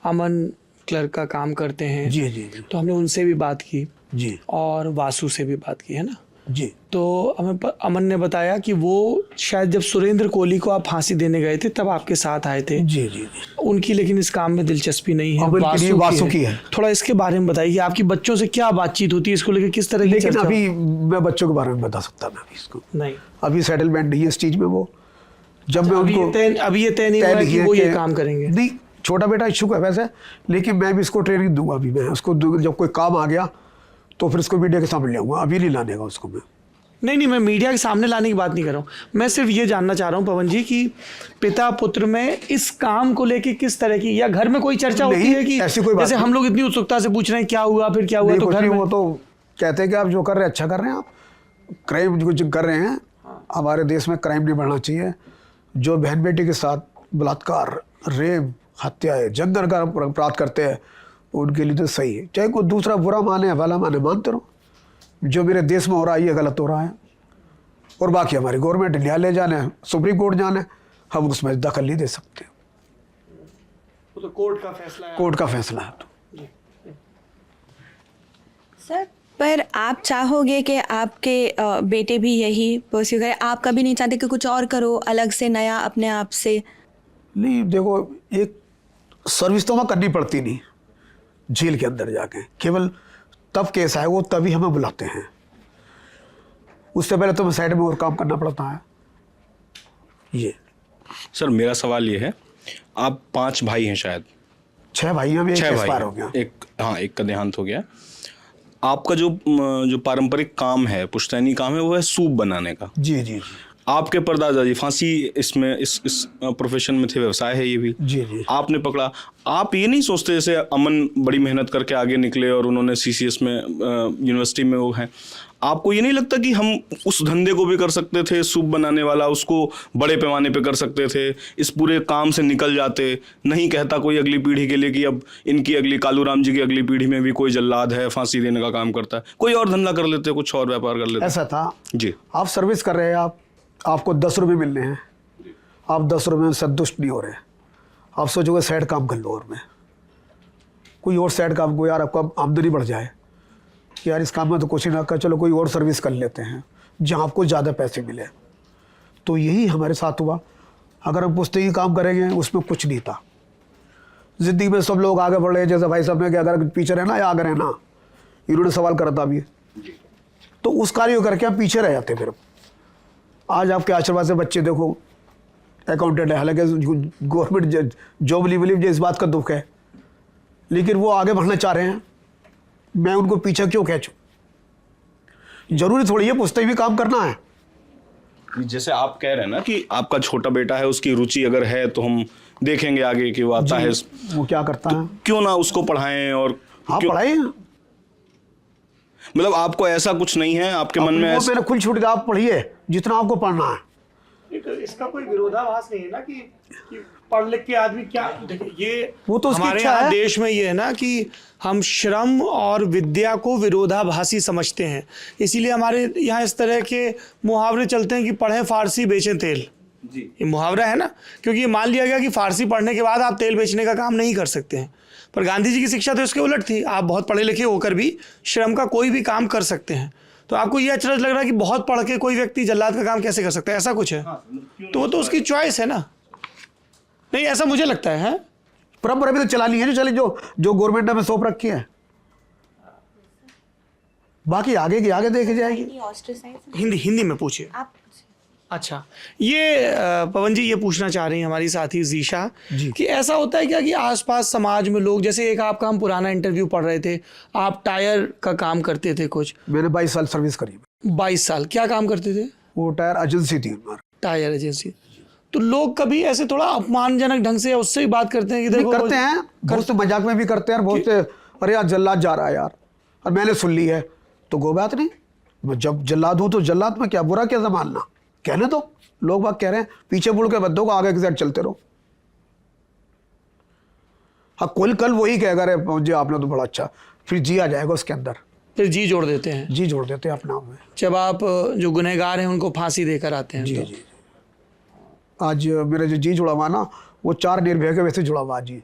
अमन क्लर्क का काम करते हैं। जी जी जी। तो हमने उनसे भी बात की जी, और वासु से भी बात की, है ना? जी। तो हमें अमन ने बताया कि वो शायद जब सुरेंद्र कोहली को आप फांसी देने गए थे तब आपके साथ आए थे। जी जी जी। उनकी लेकिन इस काम में दिलचस्पी नहीं है, अमन की नहीं, वासु की है। थोड़ा इसके बारे में बताइए कि आपकी बच्चों से क्या बातचीत होती है, इसको लेकर किस तरह की लेकिन चर्चा? अभी मैं बच्चों के बारे में बता सकता मैं अभी इसको नहीं, अभी सेटलमेंट नहीं है इस चीज में। वो जब मैं अभी उनको ये तय नहीं हुआ है कि वो ये काम करेंगे। नहीं, छोटा बेटा इच्छुक है वैसे, लेकिन मैं भी इसको ट्रेनिंग दूंगा। अभी मैं उसको जब कोई काम आ गया तो फिर इसको मीडिया के सामने ले आऊंगा, अभी नहीं लाने का उसको मैं। नहीं, मैं मीडिया के सामने लाने की बात नहीं कर रहा हूँ। मैं सिर्फ ये जानना चाह रहा हूँ पवन जी कि पिता पुत्र में इस काम को लेके किस तरह की, या घर में कोई चर्चा होती है कि ऐसी कोई बात जैसे हम लोग इतनी उत्सुकता से पूछ रहे हैं क्या हुआ फिर क्या हुआ, तो घर में वो तो कहते हैं कि आप जो कर रहे हैं अच्छा कर रहे हैं, आप क्राइम जो कर रहे हैं, हमारे देश में क्राइम नहीं बढ़ना चाहिए। जो बहन बेटी के साथ बलात्कार, रेप, हत्याएं, जंगल का अपराध करते हैं उनके लिए तो सही है, चाहे कोई दूसरा बुरा माने भला माने, मानते रहो। जो मेरे देश में हो रहा है ये गलत हो रहा है, और बाकी हमारी गवर्नमेंट न्यायालय जाने, सुप्रीम कोर्ट जाने, हम उसमें दखल नहीं दे सकते। वो तो कोर्ट का फैसला है। कोर्ट का फैसला है। तो सर, पर आप चाहोगे कि आपके बेटे भी यही परस्यू करें? आप कभी नहीं चाहते कि कुछ और करो अलग से, नया अपने आप से? नहीं, देखो, एक सर्विस तो हमें करनी पड़ती नहीं जेल के अंदर जाके, केवल तब केस आए वो तभी हमें बुलाते हैं, उससे पहले तो हमें साइड में और काम करना पड़ता है। ये सर मेरा सवाल ये है, आप 5 भाई हैं शायद? 6 भाई हैं, 6 एक्सपायर भाई हो गया। एक का देहांत हो गया। आपका जो पारंपरिक काम है, पुश्तैनी काम है, वो है सूप बनाने का। जी जी जी। आपके परदादा जी फांसी इसमें इस प्रोफेशन में थे, व्यवसाय है ये भी। जी जी। आपने पकड़ा, आप ये नहीं सोचते जैसे अमन बड़ी मेहनत करके आगे निकले और उन्होंने CCS में यूनिवर्सिटी में वो हैं, आपको ये नहीं लगता कि हम उस धंधे को भी कर सकते थे, सूप बनाने वाला, उसको बड़े पैमाने पे कर सकते थे, इस पूरे काम से निकल जाते? नहीं कहता कोई अगली पीढ़ी के लिए कि अब इनकी अगली, कालूराम जी की अगली पीढ़ी में भी कोई जल्लाद है, फांसी देने का काम करता है, कोई और धंधा कर लेते, कुछ और व्यापार कर लेते? ऐसा था जी। आप सर्विस कर रहे हैं, आपको 10 रुपये मिलने हैं, आप 10 रुपये में संतुष्ट नहीं हो रहे, आप सोचोगे साइड काम कर लो, और मैं कोई और साइड काम को, यार आपको आमदनी बढ़ जाए कि यार इस काम में तो कुछ ही ना कर, चलो कोई और सर्विस कर लेते हैं जहाँ आपको ज़्यादा पैसे मिले। तो यही हमारे साथ हुआ। अगर हम पुस्तकी काम करेंगे उसमें कुछ नहीं था। ज़िंदगी में सब लोग आगे बढ़ रहे हैं, जैसे भाई साहब ने कि अगर पीछे रहना या आगे रहना, इन्होंने सवाल करा था अभी, तो उस कार्य को करके हम पीछे रह जाते फिर। आज आपके आशीर्वाद से बच्चे देखो अकाउंटेंट है, हालांकि गवर्नमेंट जॉब नहीं मिली, मुझे इस बात का दुख है, लेकिन वो आगे बढ़ना चाह रहे हैं, मैं उनको पीछे क्यों खींचूं? जरूरी थोड़ी है पुस्तक भी काम करना है। जैसे आप कह रहे हैं ना कि आपका छोटा बेटा है, उसकी रुचि अगर है तो हम देखेंगे आगे कि वो आता है, वो क्या करता है, क्यों ना उसको पढ़ाएं। और हाँ, पढ़ाइए। मतलब आपको ऐसा कुछ नहीं है आपके मन में? मेरा खुल छूट गया, आप पढ़िए जितना आपको पढ़ना है। इसका कोई विरोधाभास नहीं है ना कि पढ़ लिख के आदमी क्या, ये वो तो उसकी हमारे इच्छा यहाँ है। देश में ये है ना कि हम श्रम और विद्या को विरोधाभासी समझते हैं, इसीलिए हमारे यहाँ इस तरह के मुहावरे चलते हैं कि पढ़ें फारसी बेचें तेल। जी, ये मुहावरा है ना, क्योंकि ये मान लिया गया कि फारसी पढ़ने के बाद आप तेल बेचने का काम नहीं कर सकते हैं। पर गांधी जी की शिक्षा तो इसके उलट थी, आप बहुत पढ़े लिखे होकर भी श्रम का कोई भी काम कर सकते हैं। तो आपको ये अचरज लग रहा है कि बहुत पढ़ के कोई व्यक्ति जल्लाद का काम कैसे कर सकता है, ऐसा कुछ है? तो वो तो उसकी चॉइस है ना। नहीं, ऐसा मुझे लगता है। परंपरा भी तो चलानी है, जो चले, जो गवर्नमेंट ने हमें सौंप रखी है, बाकी आगे की आगे देखी जाएगी। हिंदी में पूछिए आप। अच्छा, ये पवन जी ये पूछना चाह रही हैं हमारी साथी जीशा कि ऐसा होता है क्या कि आसपास समाज में लोग, जैसे एक आपका हम पुराना इंटरव्यू पढ़ रहे थे, आप टायर का काम करते थे कुछ? मैंने 22 साल सर्विस करी। 22 साल क्या काम करते थे? वो टायर एजेंसी थी हमारी। Tyre agency. तो लोग कभी ऐसे थोड़ा अपमानजनक ढंग से उससे ही बात करते हैं कि देखो, करते हैं, बहुत से मजाक में भी करते हैं, बहुत से अरे यार जल्लाद जा रहा है यार, और मैंने सुन ली है तो कोई बात नहीं, जब जल्लाद हो तो जल्लाद में क्या बुरा, क्या मानना, कहने तो लोग बात कह रहे हैं, पीछे मुड़ के बद्दों को आगे की साइड चलते रहो। हाँ, कल वही कहेगा अरे जी आपने तो बड़ा अच्छा, फिर जी आ जाएगा उसके अंदर, फिर जी जोड़ देते हैं। जी जोड़ देते हैं अपना में, जब आप जो गुनहगार हैं उनको फांसी देकर आते हैं। जी जी। आज मेरा जो जी जुड़ा हुआ ना, वो 4 निर्भय के वैसे जुड़ा हुआ जी।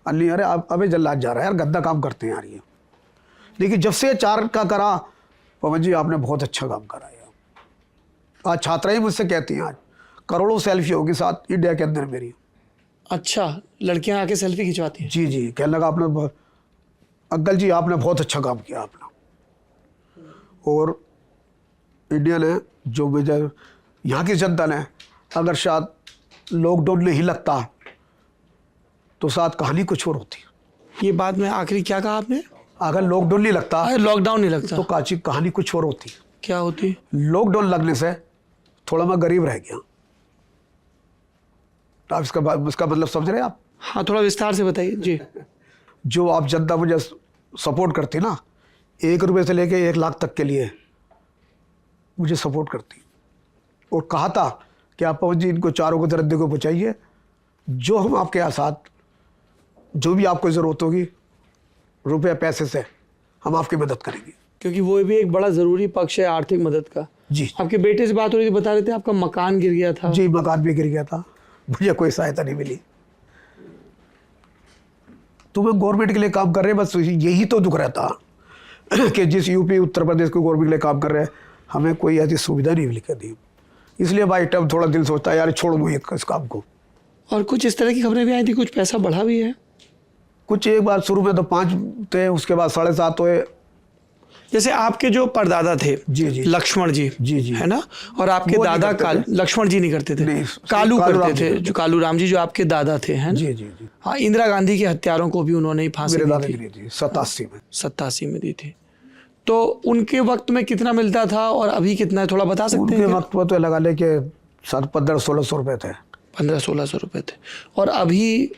अली अरे अबे जल्लाद जा रहा है यार, गद्दा काम करते हैं यार ये। देखिए जब से 4 का करा पवन जी आपने बहुत अच्छा काम करा है। आज छात्राएं मुझसे कहती हैं, आज करोड़ों सेल्फी होगी साथ इंडिया के अंदर मेरी। अच्छा, लड़कियां आके सेल्फी खिंचवाती हैं? जी जी, कहने लगा आपने अंकल जी आपने बहुत अच्छा काम किया आपने। और इंडिया ने जो मुझे यहाँ की जनता ने, अगर शायद लॉकडाउन नहीं लगता तो शायद कहानी कुछ और होती। ये बात में आखिरी क्या कहा आपने? अगर लॉकडाउन नहीं लगता, लॉकडाउन नहीं लगता तो काची कहानी कुछ और होती। क्या होती? लॉकडाउन लगने से थोड़ा मैं गरीब रह गया। तो आप इसका मतलब समझ रहे हैं आप? हाँ, थोड़ा विस्तार से बताइए जी। जो आप जनता मुझे सपोर्ट करती ना, 1 रुपये से लेके 1 लाख तक के लिए मुझे सपोर्ट करती, और कहा था कि आप पवन जी इनको चारों को दर्द को पहुँचाइए, जो हम आपके यहाँ साथ जो भी आपको ज़रूरत होगी रुपया पैसे से हम आपकी मदद करेंगे। क्योंकि वो भी एक बड़ा ज़रूरी पक्ष है आर्थिक मदद का। जी। आपके बेटे से बात हो रही थी, बता रहे थे आपका मकान गिर गया था। जी, मकान भी गिर गया था, मुझे कोई सहायता नहीं मिली। तो मैं गवर्नमेंट के लिए काम कर रहे हैं, बस यही तो दुख रहता कि जिस यूपी उत्तर प्रदेश को गवर्नमेंट के लिए काम कर रहे हैं, हमें कोई ऐसी सुविधा नहीं मिली कभी। इसलिए भाई टाइम थोड़ा दिल सोचता है यार छोड़ दो इस काम को। और कुछ इस तरह की खबरें भी आई थी, कुछ पैसा बढ़ा भी है? कुछ एक बार शुरू में तो 5 थे, उसके बाद 7.5 हुए। जैसे आपके जो परदादा थे जी जी लक्ष्मण जी, जी है ना, और आपके वो नहीं दादा करते थे। लक्ष्मण जी नहीं करते थे, नहीं, कालू कालूराम करते जी थे, जो कालूराम जी जो आपके दादा थे, हैं ना? जी जी जी। हाँ, इंदिरा गांधी के हत्यारों को भी उन्होंने ही फांसी मेरे दी दादा थी, गिरी थी 87 में। 87 में दी थी। तो उनके वक्त में कितना मिलता था और अभी कितना है, थोड़ा बता सकते उनके हैं क्या? वक्त पर तो लगा ले के 1500-1600 रुपये थे। 1500-1600 रुपए थे। और अभी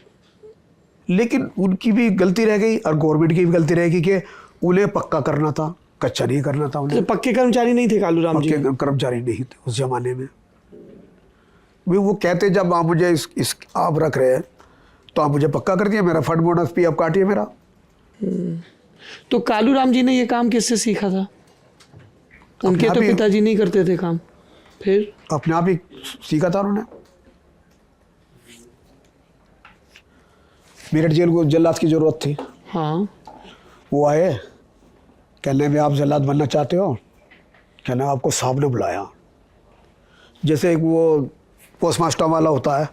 लेकिन उनकी भी गलती रह गई और गवर्नमेंट की भी गलती रह गई कि उन्हें पक्का करना था, कच्चा नहीं करना था उन्हें। पक्के कर्मचारी नहीं थे कालूराम जी? पक्के कर्मचारी नहीं थे उस जमाने में। वो कहते जब आप मुझे इस आप रख रहे हैं तो आप मुझे पक्का कर दिए, मेरा फंड बोनस भी आप काटिए मेरा। तो कालूराम जी ने ये काम किससे सीखा था? उनके तो पिताजी नहीं करते थे काम, फिर अपने आप ही सीखा था उन्होंने। मेरठ जेल को जल्लाद की जरूरत थी। हाँ, वो आए, कहने में आप जल्लाद बनना चाहते हो? कहने आपको साहब ने बुलाया। जैसे एक वो पोस्ट मास्टर वाला होता है,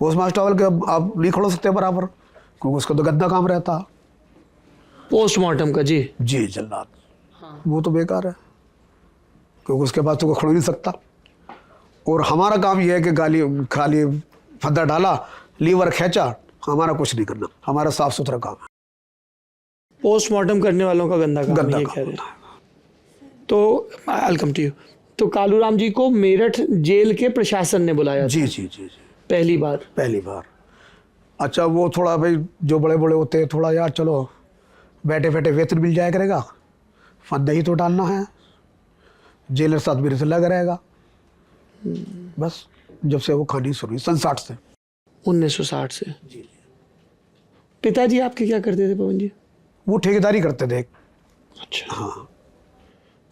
पोस्ट मास्टर वाले के आप नहीं खड़ो सकते बराबर, क्योंकि उसका तो गंदा काम रहता। पोस्टमार्टम का जी जी जल्लाद, वो तो बेकार है क्योंकि उसके पास तो कोई खड़ो नहीं सकता। और हमारा काम यह है कि गाली खाली फंदा डाला, लीवर खींचा, हमारा कुछ नहीं करना, हमारा साफ सुथरा काम है। पोस्टमार्टम करने वालों का गंदा काम, गंदा ये काम कह रहे हैं। तो आई कम टू यू। तो कालूराम जी को मेरठ जेल के प्रशासन ने बुलाया जी था जी जी जी, पहली बार? पहली बार। अच्छा, वो थोड़ा भाई जो बड़े बड़े होते हैं थोड़ा यार चलो बैठे बैठे वेतन मिल जाया करेगा, फंदा ही तो डालना है, जेलर साथ मेरे से लगा रहेगा। बस जब से वो कहानी शुरू हुई 60 से 1960 से। पिताजी आपके क्या करते थे पवन जी? वो ठेकेदारी करते थे। अच्छा। हाँ।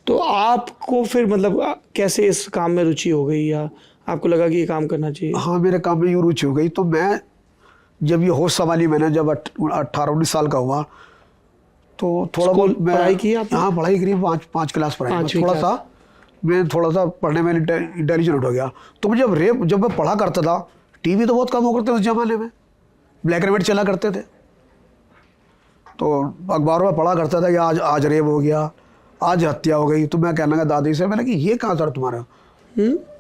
तो आपको फिर मतलब कैसे इस काम में रुचि हो गई, या आपको लगा कि ये काम करना चाहिए? हाँ, मेरे काम में यूँ रुचि हो गई तो मैं जब ये होश संभाली मैंने, जब 18-19 साल का हुआ तो थोड़ा बहुत मैं पढ़ाई की आपने? हाँ, पढ़ाई करी, 5 क्लास पढ़ाई। मैं थोड़ा सा पढ़ने में इंटेलिजेंट हो गया। तो मुझे जब मैं पढ़ा करता था, टीवी तो बहुत कम हो करते उस जमाने में, ब्लैक एंड वाइट चला करते थे, तो अखबारों में पढ़ा करता था कि आज रेप हो गया, आज हत्या हो गई। तो मैं कहने लगा दादी से, मैंने कि ये कहाँ सर तुम्हारा,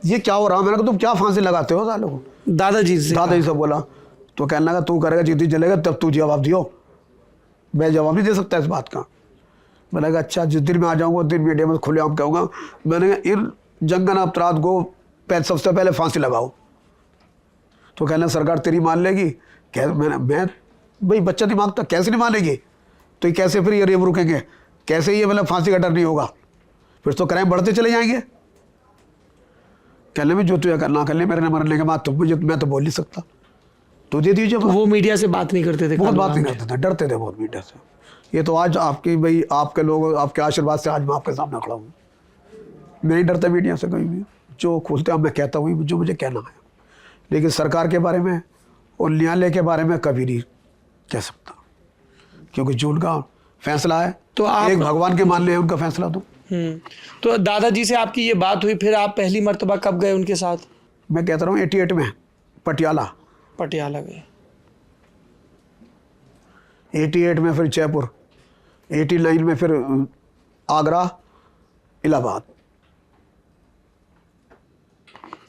ये क्या हो रहा? मैंने कहा तुम क्या फांसी लगाते हो सालों को? दादाजी से बोला। तो कहने लगा तू करेगा जिस दिन चलेगा तब तू जवाब दियो, मैं जवाब नहीं दे सकता इस बात का। मैंने कहा अच्छा, जिस दिन मैं आ जाऊँगा उस दिन मीडिया में खुलेआम कहूँगा, मैंने कहा इन जंगन अपराध को सबसे पहले फांसी लगाओ। तो कहना सरकार तेरी मान लेगी? मैं भाई बच्चा दिमाग तो कैसे नहीं मानेगी? तो कैसे फिर ये रेप रुकेंगे? कैसे ये मतलब फांसी का डर नहीं होगा? फिर तो क्राइम बढ़ते चले जाएंगे। कहने में जो तू करना कर ले, मेरे मरने के बाद तो मैं तो बोल नहीं सकता, तो दे दीजिए। वो मीडिया से बात नहीं करते थे? बहुत बात नहीं करते थे, डरते थे बहुत मीडिया से। ये तो आज आपकी भाई आपके लोग आपके आशीर्वाद से आज मैं आपके सामने खड़ा हूँ। मैं नहीं डरता मीडिया से कहीं भी, जो खुलते हैं मैं कहता हूँ जो मुझे कहना है। लेकिन सरकार के बारे में और न्यायालय के बारे में कभी नहीं कह सकता, क्योंकि जो उनका फैसला है। तो आप- एक भगवान के मान ले उनका फैसला तो दादाजी से आपकी ये बात हुई, फिर आप पहली मर्तबा कब गए उनके साथ? मैं कहता रहा हूँ 88 में पटियाला, पटियाला गए। 88 में फिर जयपुर, 89 में फिर आगरा, इलाहाबाद।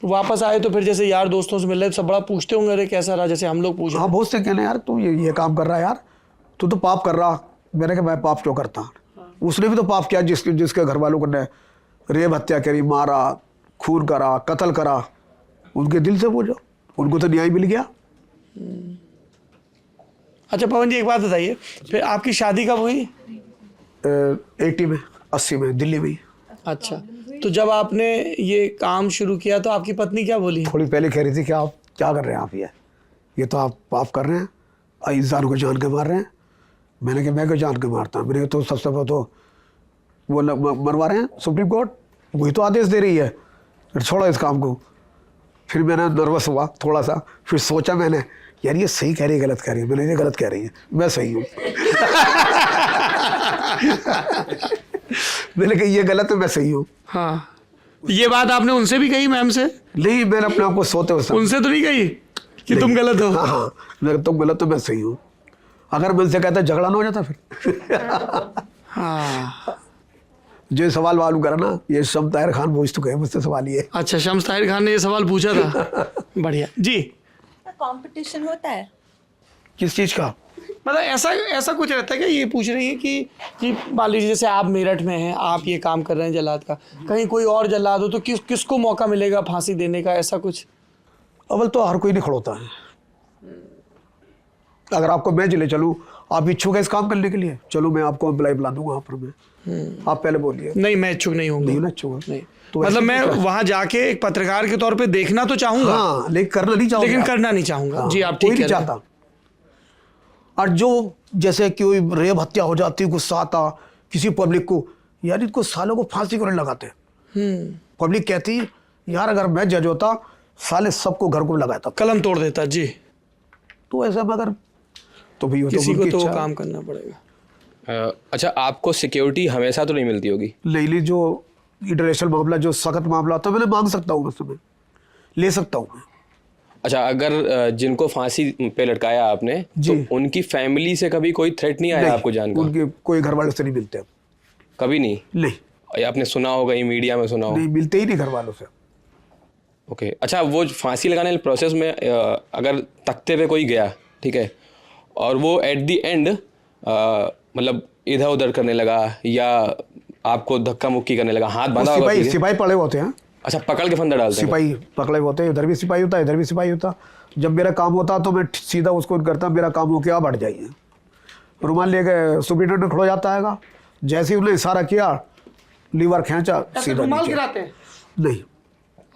वापस आए तो फिर जैसे यार दोस्तों से मिल रहे सब बड़ा पूछते होंगे, अरे कैसा रहा, जैसे हम लोग पूछ रहे हाँ बहुत से कहने यार तू ये काम कर रहा है यार, तू तो पाप कर रहा। मैंने कहा मैं पाप क्यों करता? उसने भी तो पाप किया जिसके घर वालों ने रेप हत्या करी, मारा, खून करा, कत्ल करा। उनके दिल से पूछो, उनको तो न्याय मिल गया। अच्छा पवन जी एक बात बताइए, फिर आपकी शादी कब हुई? 80 में, 80 में दिल्ली में ही। अच्छा, तो जब आपने ये काम शुरू किया तो आपकी पत्नी क्या बोली? थोड़ी पहले कह रही थी कि आप क्या कर रहे हैं, आप ये तो आप पाप कर रहे हैं, इंसान को जान के मार रहे हैं। मैंने कहा मैं क्यों जान के मारता हूँ? मैंने तो सबसे पहले तो वो मरवा रहे हैं, सुप्रीम कोर्ट वही तो आदेश दे रही है, फिर छोड़ो इस काम को। फिर मैंने नर्वस हुआ थोड़ा सा, फिर सोचा मैंने यार ये सही कह रही है गलत कह रही है? मैंने ये गलत कह रही है, मैं सही हूँ। मैंने कहा ये गलत है, मैं सही हूँ। हाँ, ये बात आपने उनसे भी कही मैम से? नहीं, मैंने अपने आप को सोते हुए उनसे तो नहीं कही कि तुम गलत हो? हाँ हाँ, मैं तुम गलत हो, मैं सही हूँ। अगर मैं उनसे कहता झगड़ा ना हो जाता फिर। हाँ, जो सवाल मालूम करा ना, ये शम्स ताहिर खान पूछ चुके हैं मुझसे सवाल ये। अच्छा, शम्स ताहिर खान ने ये सवाल पूछा था। बढ़िया जी। कंपटीशन होता है किस चीज़ का? मतलब ऐसा कुछ रहता है क्या? ये पूछ रही है कि मान लीजिए जैसे आप मेरठ में हैं, आप ये काम कर रहे हैं जल्लाद का, कहीं कोई और जल्लाद हो तो किसको मौका मिलेगा फांसी देने का, ऐसा कुछ? अव्वल तो हर कोई नहीं खड़ोता है। अगर आपको मैं जिले चलूँ, आप इच्छुक है इस काम करने के लिए, चलो मैं आपको अप्लाई बुला दूंगा वहाँ पर। मैं आप पहले बोलिए। नहीं, मैं इच्छुक नहीं हूँ। नहीं ना इच्छुक? नहीं, तो मतलब ऐसे मैं क्यों? वहाँ जाके एक पत्रकार के तौर पे देखना तो चाहूंगा। हाँ, लेकिन करना नहीं चाहूँगा। लेकिन करना नहीं चाहूंगा। हाँ, जी आप कोई ठीक नहीं कह रहे हैं। चाहता। और जो जैसे कोई रेप हत्या हो जाती, गुस्सा आता किसी पब्लिक को, यार इनको सालों को फांसी क्यों नहीं लगाते? पब्लिक कहती यार अगर मैं जज होता साले सबको घर को लगाता, कलम तोड़ देता जी। तो ऐसा मगर तो भी किसी को तो वो इच्छा। काम करना पड़ेगा। अच्छा, आपको सिक्योरिटी हमेशा तो नहीं मिलती होगी? नहीं, जो इंटरनेशनल मामला, जो सख्त मामला होता है, मैंने मांग सकता हूँ, मैं ले सकता हूँ। अच्छा, अगर जिनको फांसी पे लटकाया आपने, तो उनकी फैमिली से कभी कोई थ्रेट नहीं आया आपको जानकर? उनके कोई घर वालों से नहीं मिलते। कभी नहीं? नहीं, आपने सुना होगा, ये मीडिया में सुना हो? नहीं मिलते ही नहीं घर वालों से। ओके। अच्छा, वो फांसी लगाने के प्रोसेस में अगर तख्ते पे कोई गया, ठीक है, और वो एट द एंड मतलब इधर उधर करने लगा या आपको धक्का मुक्की करने लगा, हाथ बांधा होगा? सिपाही पड़े होते हैं। अच्छा, पकड़ के फंदा डालते हैं? सिपाही पकड़े होते हैं, इधर भी सिपाही होता है, इधर भी सिपाही होता। जब मेरा काम होता तो मैं सीधा उसको करता, मेरा काम हो गया, बढ़ जाइए। रुमाल लेके सुप्रिंटेंडेंट खड़ो जाता है, जैसे ही उन्हें इशारा किया, लीवर खींचा, सीधा रुमाल नीचे। गिराते हैं? नहीं,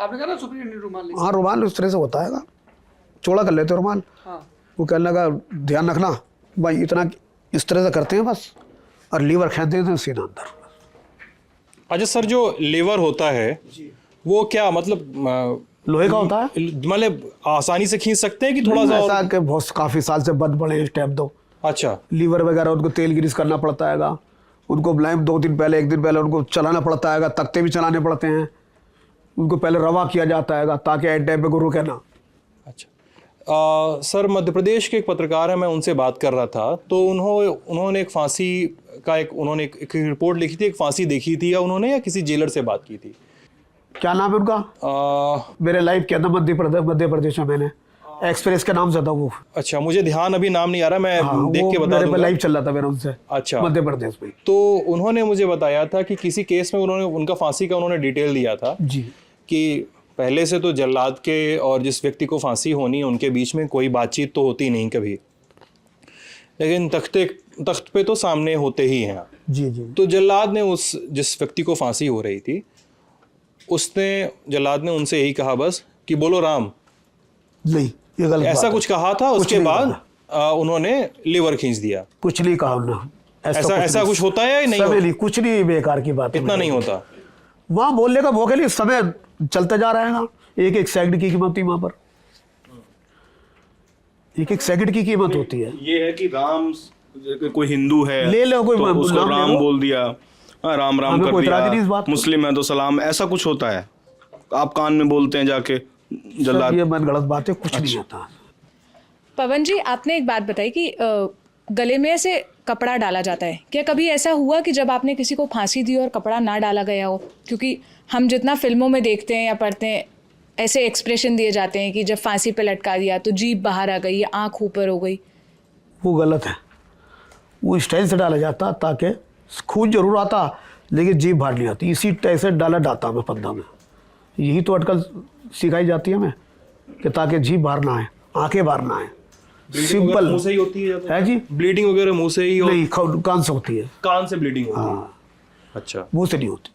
आपने कहा ना सुप्रीटेंडेंट रुमाल लेके। हाँ रुमाल उस तरह से होता है, चौड़ा कर लेते रुमाल। हाँ। वो कहने लगा ध्यान रखना भाई, इतना इस तरह से करते हैं बस, और लीवर खींच देते हैं सीधा अंदर। अच्छा सर, जो लीवर होता है वो क्या मतलब लोहे का होता है? मतलब आसानी से खींच सकते हैं कि थोड़ा सा ऐसा कि बहुत काफ़ी साल से बंद पड़े स्टेप दो। अच्छा, लीवर वगैरह उनको तेल ग्रीस करना पड़ता है, उनको ब्लाइम 2 दिन पहले 1 दिन पहले उनको चलाना पड़ता है, तख्ते भी चलाने पड़ते हैं, उनको पहले रवा किया जाता है ताकि एट टाइम पे को रुके ना। अच्छा। सर, मध्य प्रदेश के एक पत्रकार हैं, मैं उनसे बात कर रहा था, तो उन्होंने एक फांसी का उन्होंने एक रिपोर्ट लिखी थी, एक फांसी देखी थी, या उन्होंने या किसी जेलर से बात की थी। क्या नाम है उनका? मेरे लाइव किया था मध्य प्रदेश में, मैंने एक्सप्रेस के नाम से था वो। अच्छा, मुझे ध्यान अभी नाम नहीं आ रहा, मैं देख के बता दूंगा। लाइव चल रहा था मेरा उनसे। अच्छा, मध्य प्रदेश में। तो उन्होंने मुझे बताया था कि किसी केस में उनका फांसी का उन्होंने डिटेल दिया था जी, कि पहले से तो जल्लाद के और जिस व्यक्ति को फांसी होनी है उनके बीच में कोई बातचीत तो होती नहीं कभी, लेकिन तख्त पे तो सामने होते ही हैं। जी जी। तो जल्लाद ने जिस व्यक्ति को फांसी हो रही थी, जल्लाद ने उनसे यही कहा बस कि बोलो राम। नहीं, ये गलत ऐसा बात कुछ कहा था। उसके बाद उन्होंने लीवर खींच दिया। कुछ नहीं कहा उन्होंने। ऐसा कुछ होता है या नहीं? कुछ नहीं, बेकार की बात है, इतना नहीं होता। वहाँ बोलने का मौके लिए समय चलता जा रहा है ना, एक सेकंड की कीमत थी वहाँ पर, एक सेकंड की कीमत होती है। ये है कि राम कोई हिंदू है ले लो, कोई तो उसको नाम ले राम लो। बोल दिया, हाँ, राम राम हमें कर कोई इतराज नहीं इस दिया, बात को। मुस्लिम है तो सलाम, ऐसा कुछ होता है? आप कान में बोलते हैं जाके जल्लाद? ये मन गलत बात है, कुछ नहीं होता। पवन जी, आपने एक बात बताई कि गले में से कपड़ा डाला जाता है। क्या कभी ऐसा हुआ कि जब आपने किसी को फांसी दी और कपड़ा ना डाला गया हो? क्योंकि हम जितना फिल्मों में देखते हैं या पढ़ते हैं, ऐसे एक्सप्रेशन दिए जाते हैं कि जब फांसी पे लटका दिया तो जीभ बाहर आ गई या आँख ऊपर हो गई। वो गलत है। वो स्टाइल से डाला जाता ताकि खून जरूर आता लेकिन जीभ बाहर नहीं आती। इसी टाइप से डाला जाता हमें फंदा में। यही तो अटकल सिखाई जाती है हमें कि ताकि जीभ बाहर ना आए, आंखें बाहर ना आए। सिंपल मुंह से ही होती है जी। ब्लीडिंग वगैरह मुंह से ही नहीं, कान से होती है। कान से ब्लीडिंग होती है? हाँ, अच्छा, मुंह से नहीं होती।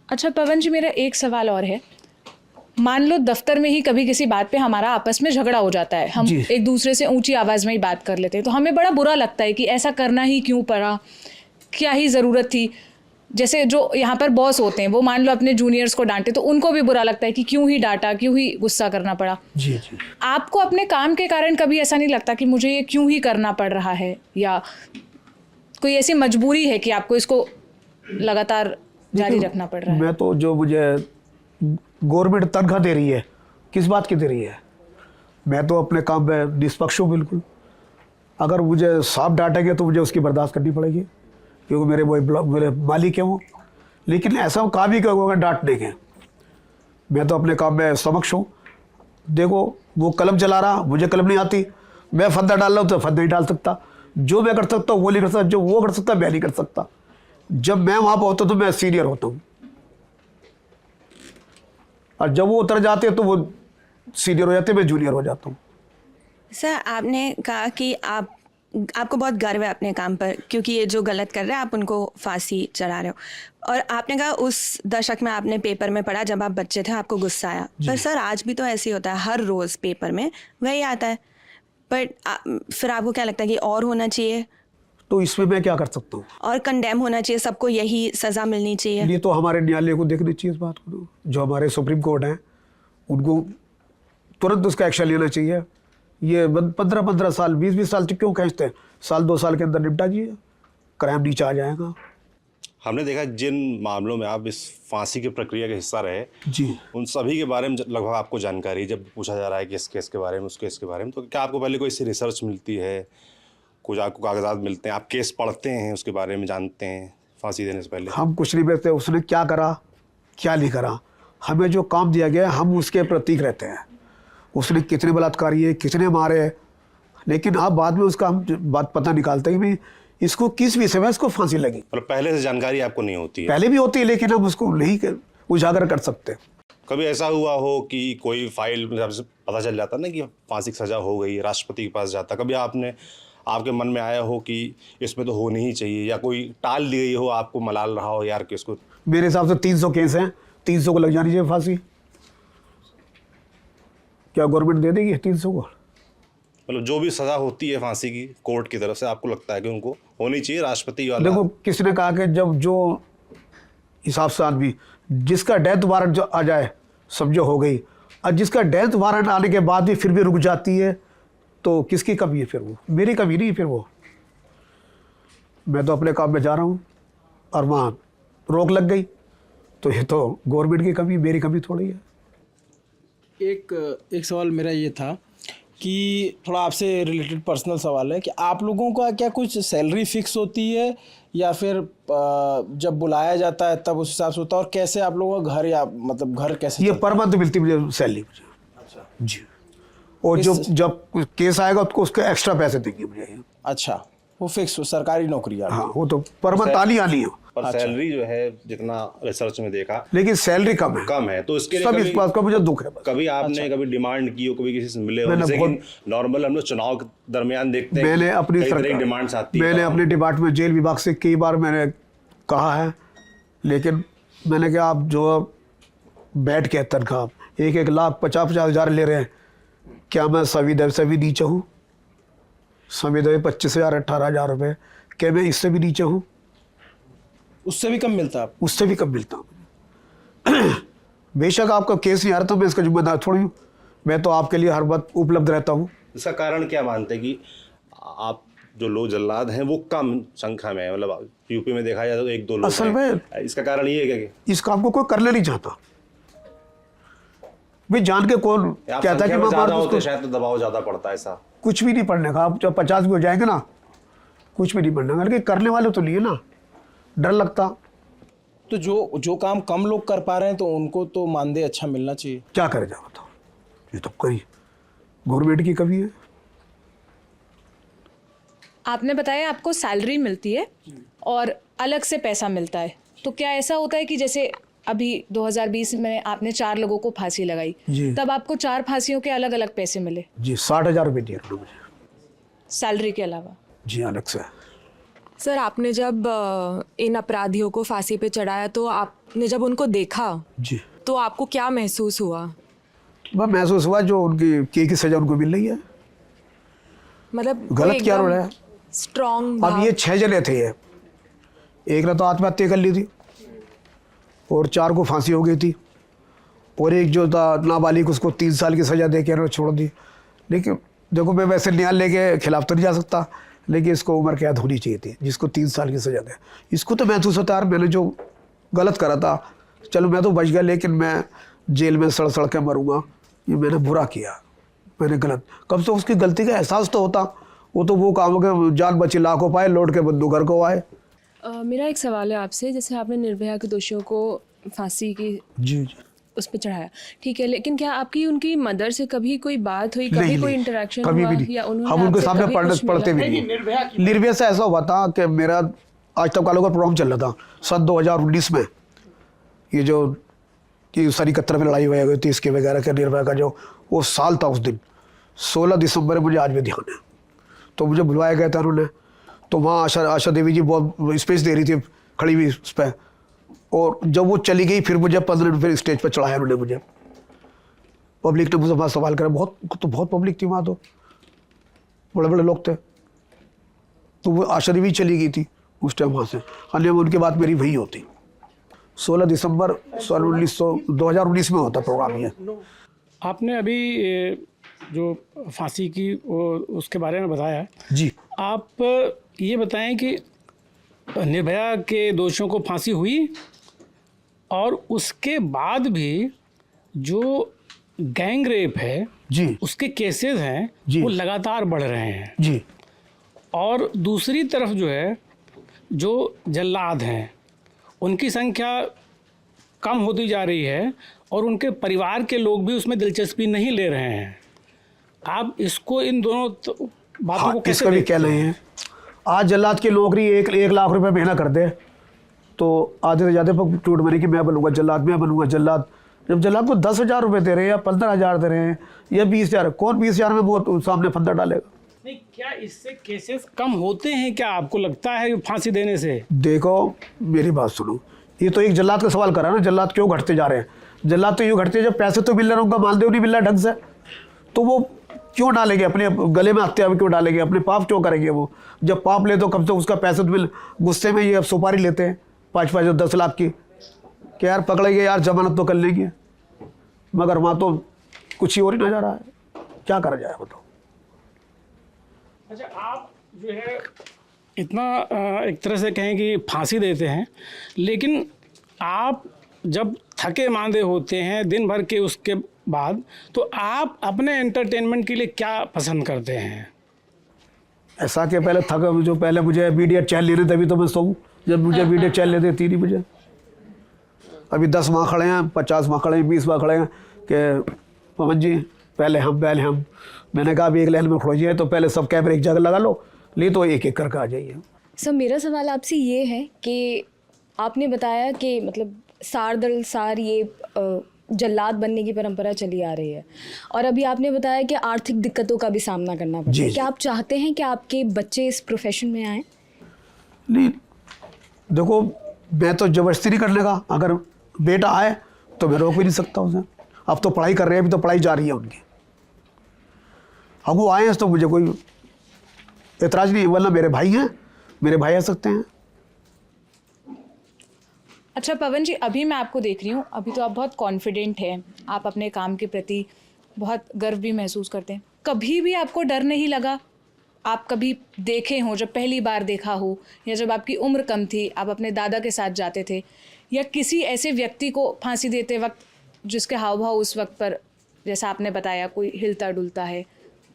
अच्छा पवन जी, मेरा एक सवाल और है। मान लो दफ्तर में ही कभी किसी बात पे हमारा आपस में झगड़ा हो जाता है, हम जी। एक दूसरे से ऊंची आवाज़ में ही बात कर लेते हैं, तो हमें बड़ा बुरा लगता है कि ऐसा करना ही क्यों पड़ा, क्या ही ज़रूरत थी। जैसे जो यहाँ पर बॉस होते हैं वो मान लो अपने जूनियर्स को डांटे तो उनको भी बुरा लगता है कि क्यों ही डांटा, क्यों ही गुस्सा करना पड़ा। जी जी। आपको अपने काम के कारण कभी ऐसा नहीं लगता कि मुझे ये क्यों ही करना पड़ रहा है, या कोई ऐसी मजबूरी है कि आपको इसको लगातार जारी रखना पड़ रहा है? मैं तो जो मुझे गवर्नमेंट तनख्वाह दे रही है, किस बात की दे रही है? मैं तो अपने काम में निष्पक्ष हूँ बिल्कुल। अगर मुझे सांप डांटेंगे तो मुझे उसकी बर्दाश्त करनी पड़ेगी क्योंकि मेरे मालिक हैं वो। लेकिन ऐसा काम ही करूँगा डांटने के। मैं तो अपने काम में समक्ष हूँ। देखो वो कलम चला रहा, मुझे कलम नहीं आती, मैं फंदा डाल रहा हूँ तो फंदा नहीं डाल सकता। जो मैं कर सकता हूँ वो नहीं कर सकता, जो वो कर सकता मैं नहीं कर सकता। जब मैं वहाँ पर होता हूँ तो मैं सीनियर होता हूँ और जब वो उतर जाते हैं तो वो सीनियर हो जाते हैं, मैं जूनियर हो जाता हूँ। सर, आपने कहा कि आपको बहुत गर्व है अपने काम पर क्योंकि ये जो गलत कर रहे हैं आप उनको फांसी चढ़ा रहे हो, और आपने कहा उस दशक में आपने पेपर में पढ़ा जब आप बच्चे थे आपको गुस्सा आया। पर सर आज भी तो ऐसे ही होता है, हर रोज़ पेपर में वही आता है। बट फिर आपको क्या लगता है कि और होना चाहिए? तो इसमें मैं क्या कर सकता हूँ? और कंडेम होना चाहिए, सबको यही सज़ा मिलनी चाहिए? ये तो हमारे न्यायालय को देखनी चाहिए इस बात को। जो हमारे सुप्रीम कोर्ट हैं उनको तुरंत उसका एक्शन लेना चाहिए। ये 15-15 साल 20-20 साल क्यों खींचते हैं? साल 2 साल के अंदर निपटा जाइए, क्राइम नीचे आ जाएगा। हमने देखा जिन मामलों में आप इस फांसी की प्रक्रिया का हिस्सा रहे जी, उन सभी के बारे में लगभग आपको जानकारी जब पूछा जा रहा है कि इस केस के बारे में, उस केस के बारे में, तो क्या आपको पहले कोई ऐसी रिसर्च मिलती है, कुछ आपको कागजात मिलते हैं, आप केस पढ़ते हैं, उसके बारे में जानते हैं फांसी देने से पहले? हम कुछ नहीं देखते उसने क्या करा क्या नहीं करा। हमें जो काम दिया गया हम उसके प्रतीक रहते हैं। उसने कितने बलात्कार किए, कितने मारे, लेकिन आप बाद में उसका हम बात पता निकालते हैं कि इसको किस विषय में इसको फांसी लगी। मतलब पहले से जानकारी आपको नहीं होती है? पहले भी होती है लेकिन हम उसको नहीं उजागर कर सकते। कभी ऐसा हुआ हो कि कोई फाइल पता चल जाता ना कि फांसी की सज़ा हो गई, राष्ट्रपति के पास जाता, कभी आपके मन में आया हो कि इसमें तो होनी ही चाहिए, या कोई टाल दी गई हो, आपको मलाल रहा हो यार कि इसको? मेरे हिसाब से 300 केस हैं, 300 को लग जानी चाहिए फांसी। क्या गवर्नमेंट दे देगी 300 को? मतलब जो भी सज़ा होती है फांसी की कोर्ट की तरफ से, आपको लगता है कि उनको होनी चाहिए राष्ट्रपति वाला? देखो किसने कहा कि जब जो हिसाब से आदमी जिसका डेथ वारंट जो आ जाए समझो हो गई, और जिसका डेथ वारंट आने के बाद भी फिर भी रुक जाती है तो किसकी कमी है फिर? वो मेरी कमी नहीं फिर वो। मैं तो अपने काम में जा रहा हूँ और वहाँ रोक लग गई तो ये तो गवर्नमेंट की कमी, मेरी कमी थोड़ी है। एक सवाल मेरा ये था कि थोड़ा आपसे रिलेटेड पर्सनल सवाल है कि आप लोगों का क्या कुछ सैलरी फिक्स होती है या फिर जब बुलाया जाता है तब उस हिसाब से होता है, और कैसे आप लोगों का घर या मतलब घर कैसे? ये पर मंथ मिलती मुझे सैलरी मुझे। अच्छा जी, और जब केस आएगा तो उसके एक्स्ट्रा पैसे देंगे मुझे। अच्छा, वो फिक्स सरकारी नौकरी है? हाँ, वो तो पर मंथ आनी है। पर सैलरी जो है जितना रिसर्च में देखा, लेकिन सैलरी कम है तो इसके लिए सब इस बात का मुझे दुख है। कभी आपने कभी डिमांड की हो, कभी किसी से मिले हो? जैसे कि नॉर्मल हम लोग चुनाव के दरमियान देखते हैं मैंने अपनी डिमांड्स आती है। मैंने अपने डिपार्टमेंट जेल विभाग से कई बार मैंने कहा है, लेकिन मैंने कहा आप जो बैठ के तनख्वाह 1-1 लाख 50-50 हज़ार ले रहे हैं, क्या मैं संविदा से भी नीचे हूँ? संविदा 25,000 18,000 रुपये, क्या मैं इससे भी नीचे हूँ? उससे भी कम मिलता है? उससे भी कम मिलता हूँ। बेशक आपका केस नहीं आ रहा तो मैं इसका जिम्मेदार थोड़ी हूँ, मैं तो आपके लिए हर वक्त उपलब्ध रहता हूँ। इसका कारण क्या मानते हैं कि आप जो लोग जल्लाद हैं वो कम संख्या में है, मतलब यूपी में देखा जाए तो 1-2 लोग असल हैं। में इसका कारण ये है क्या कि इस काम को कोई करना नहीं चाहता भाई, जान के कौन आप कहता है कि संख्या में मैं ज्यादा मार दूं होते उसको। शायद तो दबाव ज्यादा पड़ता है ऐसा। कुछ भी नहीं पढ़ने का, आप जब 50 भी हो जाएंगे ना कुछ भी नहीं पढ़ने का, लेकिन करने वाले तो नहीं है ना, डर लगता। तो जो काम कम लोग कर पा रहे हैं तो उनको तो मानदेय अच्छा मिलना चाहिए। क्या करे जा बताओ, ये तो कोई गवर्नमेंट की कमी है। आपने बताया आपको सैलरी मिलती है और अलग से पैसा मिलता है, तो क्या ऐसा होता है कि जैसे अभी 2020 में आपने 4 लोगों को फांसी लगाई, जी। तब आपको 4 फांसियों के अलग अलग पैसे मिले जी 60,000 रुपये दिए उन्होंने मुझे। सैलरी के अलावा? जी अलग से। सर आपने जब इन अपराधियों को फांसी पे चढ़ाया तो आपने जब उनको देखा जी तो आपको क्या महसूस हुआ? वह महसूस हुआ जो उनकी की सजा उनको मिल रही है। मतलब गलत क्या हो रहा है? स्ट्रॉन्ग। अब ये 6 जने थे, ये एक ने तो आत्महत्या कर ली थी और 4 को फांसी हो गई थी, और एक जो था नाबालिग उसको 3 साल की सज़ा दे के छोड़ दी। लेकिन देखो मैं वैसे न्यायालय के खिलाफ तो नहीं जा सकता, लेकिन इसको उम्र कैद होनी चाहिए थी, जिसको 3 साल की सज़ा दे। इसको तो महसूस होता है यार मैंने जो गलत करा था, चलो मैं तो बच गया, लेकिन मैं जेल में सड़ के मरूंगा, ये मैंने बुरा किया, मैंने गलत। कब से उसकी गलती का एहसास तो होता, वो तो वो काम हो गया, जान बची लाखों पाए, लौट के बंदूक घर को आए। मेरा एक सवाल है आपसे, जैसे आपने निर्भया के दोषियों को फांसी की जी जी उस पर चढ़ाया, ठीक है, लेकिन क्या आपकी उनकी मदर से कभी कोई बात हुई, कभी नहीं, कोई नहीं, इंटरेक्शन कभी हुआ भी नहीं। या उन्होंने हम उनके आपसे सामने कभी कुछ पढ़ते मिला? भी नहीं। निर्भया से ऐसा हुआ था कि मेरा आज तक वालों का प्रोग्राम चल रहा था सन 2019 में, ये जो कि सारी कत्तर में लड़ाई हुई थी इसके वगैरह के, निर्भया का जो वो साल था उस दिन 16 दिसंबर, मुझे आज भी ध्यान है। तो मुझे बुलवाया गया था उन्होंने, तो वहाँ आशा देवी जी बहुत स्पेस दे रही थी खड़ी हुई उस पर, और जब वो चली गई फिर मुझे 15 मिनट फिर स्टेज पर चढ़ाया उन्होंने मुझे। पब्लिक ने मुझसे वहाँ सवाल करा, बहुत पब्लिक थी वहाँ, तो बड़े बड़े लोग थे। तो वो आशा देवी चली गई थी उस टाइम वहाँ से, अन्य उनके बाद मेरी वही होती। 16 दिसंबर 2019 में होता प्रोग्राम ये। आपने अभी जो फांसी की उसके बारे में बताया जी, आप ये बताएं कि निर्भया के दोषियों को फांसी हुई और उसके बाद भी जो गैंग रेप है जी, उसके केसेस हैं जी। वो लगातार बढ़ रहे हैं, जी, और दूसरी तरफ जो है जो जल्लाद हैं उनकी संख्या कम होती जा रही है और उनके परिवार के लोग भी उसमें दिलचस्पी नहीं ले रहे हैं। आप इसको इन दोनों बातों हाँ, को कैसे इसका भी देखते कहना हैं? है। आज जल्लाद की नौकरी 1 लाख रुपए महीना कर दे तो आधे से ज़्यादा टूट मरी कि मैं बनूंगा जल्लाद, मैं बनूंगा जल्लाद। जब जल्लाद को 10,000 रुपये दे रहे हैं या 15,000 दे रहे हैं या 20,000, कौन 20,000 में वो सामने फंदा डालेगा? नहीं, क्या इससे केसेस कम होते हैं? क्या आपको लगता है फांसी देने से? देखो मेरी बात सुनो, ये तो एक जल्लाद का सवाल करा ना, जल्लाद क्यों घटते जा रहे हैं? जल्लाद तो यूँ घटते हैं जब पैसे तो मिल रहे हैं, उनका मानदेय नहीं मिल रहा ढंग से, तो वो क्यों डालेंगे अपने गले में हत्या क्यों डालेंगे? अपने पाप क्यों करेंगे? वो जब पाप ले तो कम से उसका पैसे तो मिल, गुस्से में ये अब सुपारी लेते हैं 5-5 और 10 लाख की, कि यार पकड़ेंगे यार जमानत तो कर लेंगे, मगर वहाँ तो कुछ ही और ही नजर आ रहा है, क्या करा जाए बताओ। अच्छा, आप जो है इतना एक तरह से कहें कि फांसी देते हैं, लेकिन आप जब थके मांदे होते हैं दिन भर के उसके बाद, तो आप अपने एंटरटेनमेंट के लिए क्या पसंद करते हैं? ऐसा कि पहले थका जो पहले मुझे मीडिया चैन लेने तभी तो मैं सोऊं, जब मुझे मीडिया चैन लेते 3 बजे। अभी 10 माह खड़े हैं, 50 माह खड़े हैं, 20 माह खड़े हैं कि पवन जी पहले हम। मैंने कहा अभी एक लाइन में खड़ोइए तो पहले सब कैमरे एक जगह लगा लो, नहीं तो एक करके आ जाइए। सर मेरा सवाल आपसे ये है कि आपने बताया कि मतलब सार दल सार ये जल्लाद बनने की परंपरा चली आ रही है, और अभी आपने बताया कि आर्थिक दिक्कतों का भी सामना करना पड़ता है। क्या आप चाहते हैं कि आपके बच्चे इस प्रोफेशन में आएँ? नहीं देखो, मैं तो जबरदस्ती नहीं करने का, अगर बेटा आए तो मैं रोक भी नहीं सकता उसे। अब तो पढ़ाई कर रहे हैं, अभी तो पढ़ाई जारी है उनकी, अब वो आए हैं तो मुझे कोई एतराज़ नहीं, वरना मेरे भाई हैं, मेरे भाई आ सकते हैं। अच्छा पवन जी, अभी मैं आपको देख रही हूँ, अभी तो आप बहुत कॉन्फिडेंट हैं, आप अपने काम के प्रति बहुत गर्व भी महसूस करते हैं, कभी भी आपको डर नहीं लगा आप कभी देखे हों, जब पहली बार देखा हो, या जब आपकी उम्र कम थी, आप अपने दादा के साथ जाते थे, या किसी ऐसे व्यक्ति को फांसी देते वक्त जिसके हाव भाव उस वक्त पर, जैसा आपने बताया, कोई हिलता डुलता है,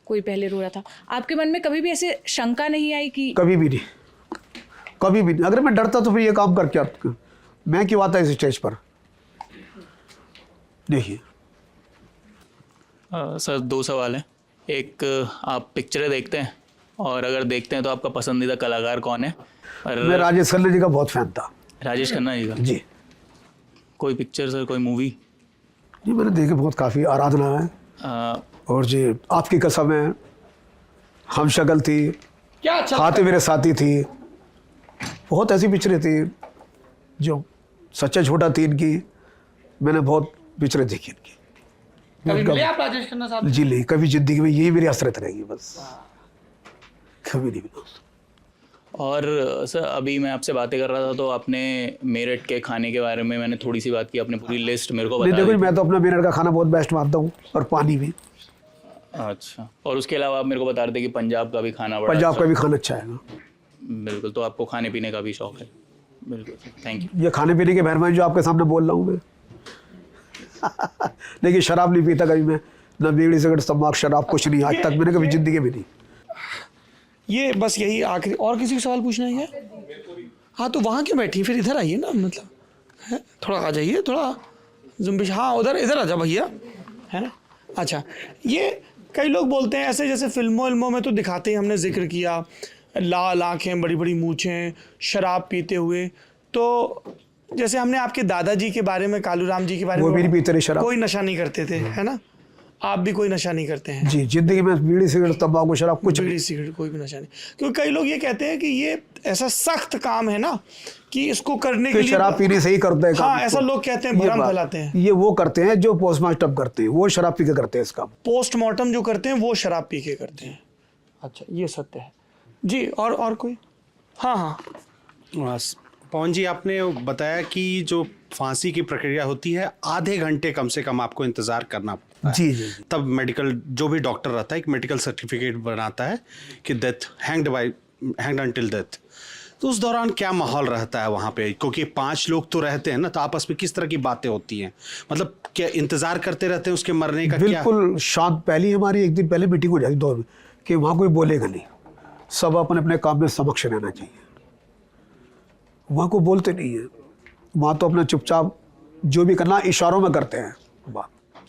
कोई पहले रो रहा था, आपके मन में कभी भी ऐसे शंका नहीं आई कि? कभी भी नहीं, कभी भी नहीं। अगर मैं डरता तो फिर ये काम करके आता, मैं क्यों आता इस स्टेज पर? देखिए सर, 2 सवाल हैं। एक, आप पिक्चरें देखते हैं, और अगर देखते हैं तो आपका पसंदीदा कलाकार कौन है? और मैं राजेश खन्ना जी का बहुत फैन था। राजेश खन्ना जी का? जी। कोई पिक्चर सर, कोई मूवी? जी मैंने देखे बहुत, काफ़ी आराधना है, और जी आपकी कसम है, हम शक्ल थी, क्या अच्छा खाते मेरे साथी थी, बहुत ऐसी पिक्चरें थी जो सच्चा झूठा 3 की, मैंने बहुत पिक्चरें देखी इनकी। कभी मिले आप राजेश खन्ना साहब? जी नहीं, कभी जिंदगी में यही मेरी हसरत रहेगी बस, कभी नहीं मिला। और सर, अभी मैं आपसे बातें कर रहा था तो आपने मेरठ के खाने के बारे में मैंने थोड़ी सी बात की, आपने पूरी लिस्ट मेरे को नहीं बता देखो, दी। मैं तो अपना मेरठ का खाना बहुत बेस्ट मानता हूँ, और पानी भी। अच्छा, और उसके अलावा आप मेरे को बता रहे थे कि पंजाब का भी खाना बड़ा पंजाब अच्छा का भी खाना अच्छा है। बिल्कुल, तो आपको खाने पीने का भी शौक है? बिल्कुल, थैंक यू। ये खाने पीने के मेहरबान जो आपके सामने बोल रहा हूँ मैं देखिए, शराब नहीं पीता कभी मैं, ना बीड़ी सिगरेट तंबाकू शराब कुछ नहीं, आज तक मैंने कभी जिंदगी में नहीं। ये बस यही आखिरी, और किसी को सवाल पूछना है क्या? हाँ, तो वहाँ क्यों बैठी, फिर इधर आइए ना, मतलब है, थोड़ा आ जाइए, थोड़ा जुम्बिश। हाँ, उधर इधर आ जाओ भैया, है ना। अच्छा, ये कई लोग बोलते हैं ऐसे, जैसे फिल्मों में तो दिखाते ही, हमने जिक्र किया, लाल आँखें, बड़ी बड़ी मूछें, शराब पीते हुए, तो जैसे हमने आपके दादाजी के बारे में, कालूराम जी के बारे में, वो भी नहीं पीते रहे शराब, कोई नशा नहीं करते थे, है ना। आप भी कोई नशा नहीं करते हैं? जी, जिंदगी में बीड़ी सिगरेट तंबाकू शराब कुछ बीड़ी सिगरेट कोई भी नशा नहीं। क्योंकि कई लोग ये कहते हैं कि ये ऐसा सख्त काम है ना कि इसको करने के लिए शराब पीने से ही करते हैं। हाँ, ऐसा लोग कहते हैं, भ्रम फैलाते हैं। ये वो करते हैं जो पोस्टमार्टम करते हैं, वो शराब पी के करते हैं इसका। पोस्टमार्टम जो करते हैं वो शराब पी के करते हैं। अच्छा, ये सत्य है जी। और कोई? हाँ हाँ, पवन जी, आपने बताया कि जो फांसी की प्रक्रिया होती है, आधे घंटे कम से कम आपको इंतज़ार करना पड़ता है। जी जी जी। तब मेडिकल, जो भी डॉक्टर रहता है, एक मेडिकल सर्टिफिकेट बनाता है कि डेथ, हैंग्ड अंटिल डेथ। तो उस दौरान क्या माहौल रहता है वहाँ पे? क्योंकि 5 लोग तो रहते हैं ना, तो आपस में किस तरह की बातें होती हैं? मतलब क्या इंतज़ार करते रहते हैं उसके मरने का? बिल्कुल शांत। पहली हमारी एक दिन पहले मीटिंग हो जाती 2 में, कि वहाँ कोई बोलेगा नहीं, सब अपने अपने काम में समक्ष रहना चाहिए। वहाँ को बोलते नहीं है, वहाँ तो अपना चुपचाप जो भी करना इशारों में करते हैं बात।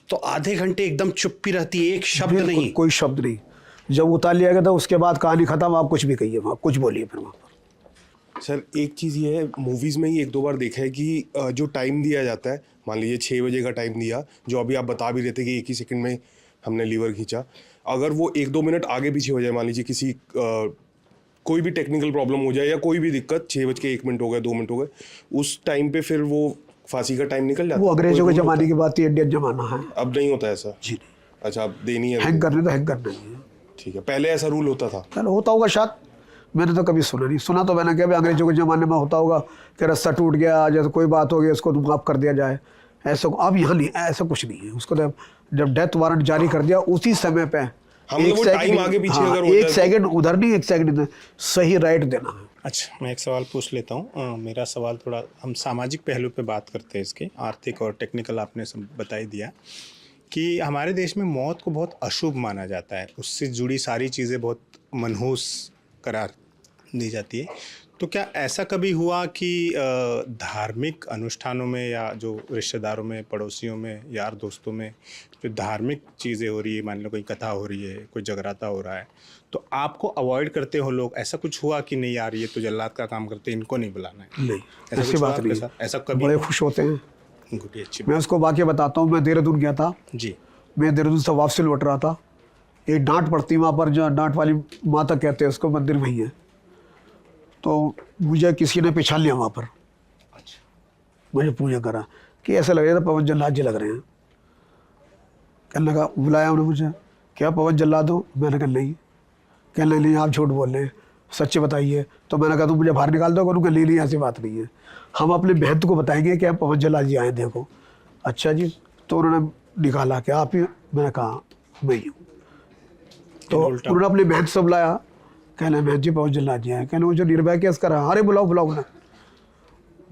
तो आधे घंटे एकदम चुप्पी रहती है, एक शब्द नहीं? कोई शब्द नहीं। जब उतार लिया गया था उसके बाद कहानी खत्म, आप कुछ भी कहिए, वहाँ कुछ बोलिए फिर वहाँ पर। सर, एक चीज़ ये है, मूवीज़ में ही 1-2 बार देखा है कि जो टाइम दिया जाता है, मान लीजिए 6 बजे का टाइम दिया, जो अभी आप बता भी रहे थे कि 1 ही सेकंड में हमने लीवर खींचा, अगर वो 1-2 मिनट आगे पीछे हो जाए, मान लीजिए किसी कोई भी टेक्निकल प्रॉब्लम हो जाए या कोई भी दिक्कत, 6 बज के 1 मिनट हो गए, 2 मिनट हो गए, उस टाइम पे फिर वो फांसी का टाइम निकल जाता है। वो अंग्रेजों के ज़माने की बात है, इंडियन ज़माना है, अब नहीं होता ऐसा? जी। अच्छा, अब देनी है? हैंग करने तो हैंग करना ही है। ठीक है, पहले ऐसा रूल होता था? चलो होता होगा शायद, मैंने तो कभी सुना नहीं। सुना तो मैंने क्या भाई अंग्रेजों के ज़माने में होता होगा कि रास्ता टूट गया, जैसे कोई बात हो गई उसको तो माफ़ कर दिया जाए, ऐसा। अब यहाँ नहीं, ऐसा कुछ नहीं है। उसको तो जब डेथ वारंट जारी कर दिया उसी समय पे हम लोग टाइम आगे पीछे अगर हो जाए, 1 सेकंड उधर नहीं, 1 सेकंड इधर, सही राइट देना है। अच्छा, मैं एक सवाल पूछ लेता हूँ। मेरा सवाल थोड़ा, हम सामाजिक पहलू पे बात करते हैं इसके, आर्थिक और टेक्निकल आपने सब बता ही दिया कि हमारे देश में मौत को बहुत अशुभ माना जाता है, उससे जुड़ी सारी चीज़ें बहुत मनहूस करार दी जाती है। तो क्या ऐसा कभी हुआ कि धार्मिक अनुष्ठानों में या जो रिश्तेदारों में, पड़ोसियों में, यार दोस्तों में जो धार्मिक चीज़ें हो रही है, मान लो कोई कथा हो रही है, कोई जगराता हो रहा है, तो आपको अवॉइड करते हो लोग? ऐसा कुछ हुआ कि नहीं यार, ये तो जल्लाद का काम करते हैं, इनको नहीं बुलाना है? नहीं, ऐसी बात नहीं। ऐसा कभी? बड़े खुश होते हैं। गुड, अच्छी। मैं उसको वाक़या बताता हूँ। मैं देहरादून गया था जी। मैं देहरादून से वापसी लौट रहा था, एक डांट पड़ती वहाँ पर, जो डांट वाली माता कहते हैं उसको, मंदिर वहीं है। तो मुझे किसी ने पहचान लिया वहाँ पर। अच्छा। मुझे पूछा करा कि ऐसा लग रहा था पवन जल्लाद जी लग रहे हैं। कहने लगा, बुलाया उन्होंने मुझे, क्या पवन जल्लाद हो? मैंने कहा नहीं। कहने नहीं, आप झूठ बोल रहे हैं, सच्चे बताइए। तो मैंने कहा तुम मुझे बाहर निकाल दो। उन्होंने कहा नहीं, ऐसी बात नहीं है, हम अपने महंत को बताएंगे कि आप पवन जल्लाद जी आए, देखो। अच्छा जी। तो उन्होंने निकाला कि आप ही? मैंने कहा मैं ही हूँ। तो उन्होंने अपने महंत से बुलाया, कहना मैं जी बहुत जल्लाद जी आए, कहना वो जो निर्भया केस कर रहा है, अरे बुलाओ बुलाओ ना।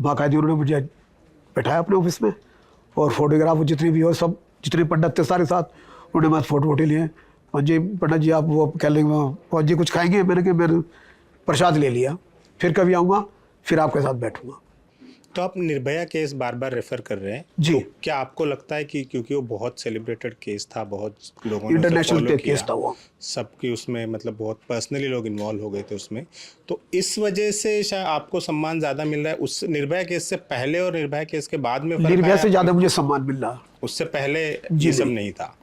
बाकायदे उन्होंने मुझे बैठाया अपने ऑफिस में और फोटोग्राफ जितने भी हो सब, जितने पंडित थे सारे साथ, उन्होंने मैं फोटो वोटो लिए। जी पंडित जी आप वो कह लेंगे फौज जी कुछ खाएंगे, मैंने कहा मैंने प्रसाद ले लिया, फिर कभी आऊँगा फिर आपके साथ बैठूँगा। तो आप निर्भया केस बार बार रेफर कर रहे हैं जी। तो क्या आपको लगता है कि क्योंकि वो बहुत सेलिब्रेटेड केस था, बहुत लोगों ने इंटरनेशनल केस था वो, सबकी उसमें मतलब बहुत पर्सनली लोग इन्वॉल्व हो गए थे उसमें, तो इस वजह से शायद आपको सम्मान ज़्यादा मिल रहा है उस निर्भया केस से पहले और निर्भया केस के बाद में? निर्भया से ज़्यादा मुझे सम्मान मिल रहा, उससे पहले ये सब नहीं था?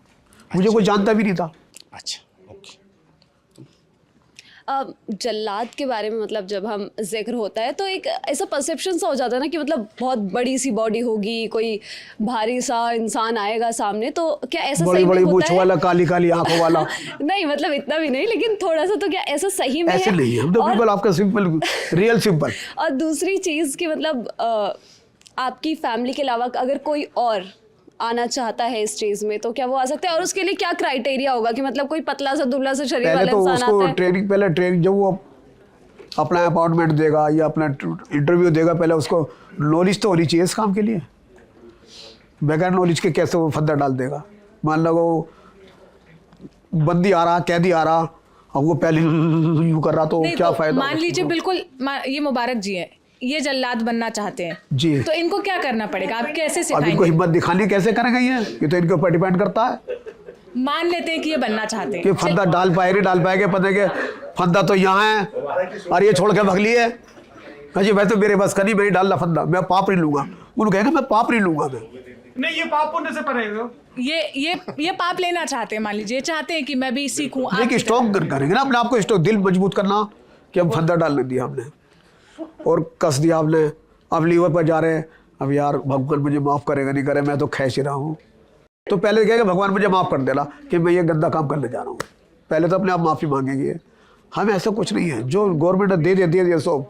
मुझे कोई जानता भी नहीं था। अच्छा, ओके। जल्लाद के बारे में मतलब जब हम जिक्र होता है तो एक ऐसा परसेप्शन सा हो जाता है ना कि मतलब बहुत बड़ी सी बॉडी होगी, कोई भारी सा इंसान आएगा सामने, तो क्या ऐसा बड़ी सही बड़ी में मूंछ होता है? वाला, काली काली आंखों वाला नहीं मतलब इतना भी नहीं, लेकिन थोड़ा सा तो क्या ऐसा सही में ऐसे है? नहीं है, हम तो बिल्कुल आपका सिंपल, रियल सिंपल। और दूसरी चीज़ कि मतलब आपकी फैमिली के अलावा अगर कोई और आना चाहता है इस चीज में तो क्या वो आ सकता है? और उसके लिए क्या क्राइटेरिया होगा कि मतलब कोई पतला सा दुबला सा शरीर वाला इंसान आता है? पहले ट्रेनिंग जब वो अपना अपॉइंटमेंट देगा या अपना इंटरव्यू देगा, पहले उसको नॉलेज तो होनी चाहिए इस काम के लिए। बगैर नॉलेज के कैसे वो फंदा डाल देगा? मान लो वो बंदी आ रहा, कैदी आ रहा, अब वो पहले यूं कर रहा तो क्या फायदा? मान लीजिए बिल्कुल ये मुबारक जी है, ये जल्लाद बनना चाहते हैं जी, तो इनको क्या करना पड़ेगा? आप कैसे अब इनको सिखाएंगे? हिम्मत दिखानी कैसे करेंगे? ये तो इनके ऊपर डिपेंड करता है मान लेते हैं कि ये बनना चाहते हैं कि फंदा डाल पाए नहीं डाल पाएंगे, पता के फंदा तो यहाँ है और ये छोड़ के भग लिए। हाँ जी, वैसे मेरे बस कहीं नहीं डालना फंदा, मैं पाप नहीं लूंगा। उन्होंने कहेंगे मैं पाप नहीं लूंगा, मैं नहीं, ये पाप पुण्य से परे हो। ये पाप लेना चाहते हैं, मान लीजिए चाहते हैं कि मैं भी सीखूं। देखिए स्ट्रॉन्ग करेंगे ना अपने आप को, स्ट्रॉन्ग दिल मजबूत करना कि हम फंदा डालने दिया हमने और कस दिया हमने, अब लीवर पर जा रहे हैं, अब यार भगवान मुझे माफ़ करेगा नहीं करे, मैं तो खैच ही रहा हूँ। तो पहले कहेगा भगवान मुझे माफ़ कर देना कि मैं ये गंदा काम करने जा रहा हूँ, पहले तो अपने आप माफ़ी मांगेंगे। हमें ऐसा कुछ नहीं है, जो गवर्नमेंट ने दे दिया सब।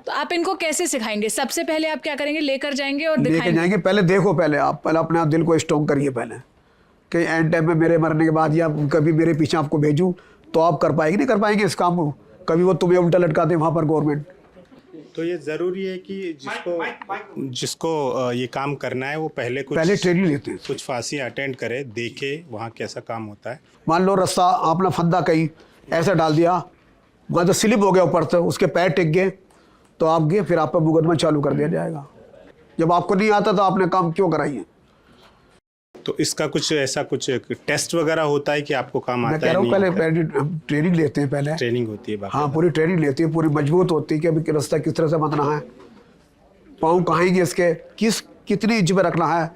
तो आप इनको कैसे सिखाएंगे? सबसे पहले आप क्या करेंगे? लेकर जाएंगे और लेके दिखाएंगे? जाएंगे, पहले देखो, पहले आप पहले अपने आप दिल को स्ट्रॉन्ग करिए पहले, कि एंड टाइम में मेरे मरने के बाद या कभी मेरे पीछे आपको भेजूँ तो आप कर पाएंगे नहीं कर पाएंगे इस काम को? कभी वो तुम्हें उल्टा लटका दे वहाँ पर गवर्नमेंट। तो ये ज़रूरी है कि जिसको ये काम करना है वो पहले ट्रेनिंग लेते हैं, कुछ फांसी अटेंड करे, देखे वहाँ कैसा काम होता है। मान लो रास्ता आपने फंदा कहीं ऐसा डाल दिया, वहाँ तो स्लिप हो गया ऊपर से, उसके पैर टिक गए तो आप गए, फिर आप पर मुकदमा चालू कर दिया जाएगा। जब आपको नहीं आता तो आपने काम क्यों कराइए? तो इसका कुछ ऐसा कुछ टेस्ट वगैरह होता है कि आपको काम आता है? मैं कह रहा हूँ पहले ट्रेनिंग लेते हैं, पहले ट्रेनिंग होती है। हाँ, पूरी ट्रेनिंग लेती है, पूरी मजबूत होती है कि अभी रास्ता किस तरह से बांधना है, पाँव कहाँगे इसके, कितनी इंच में रखना है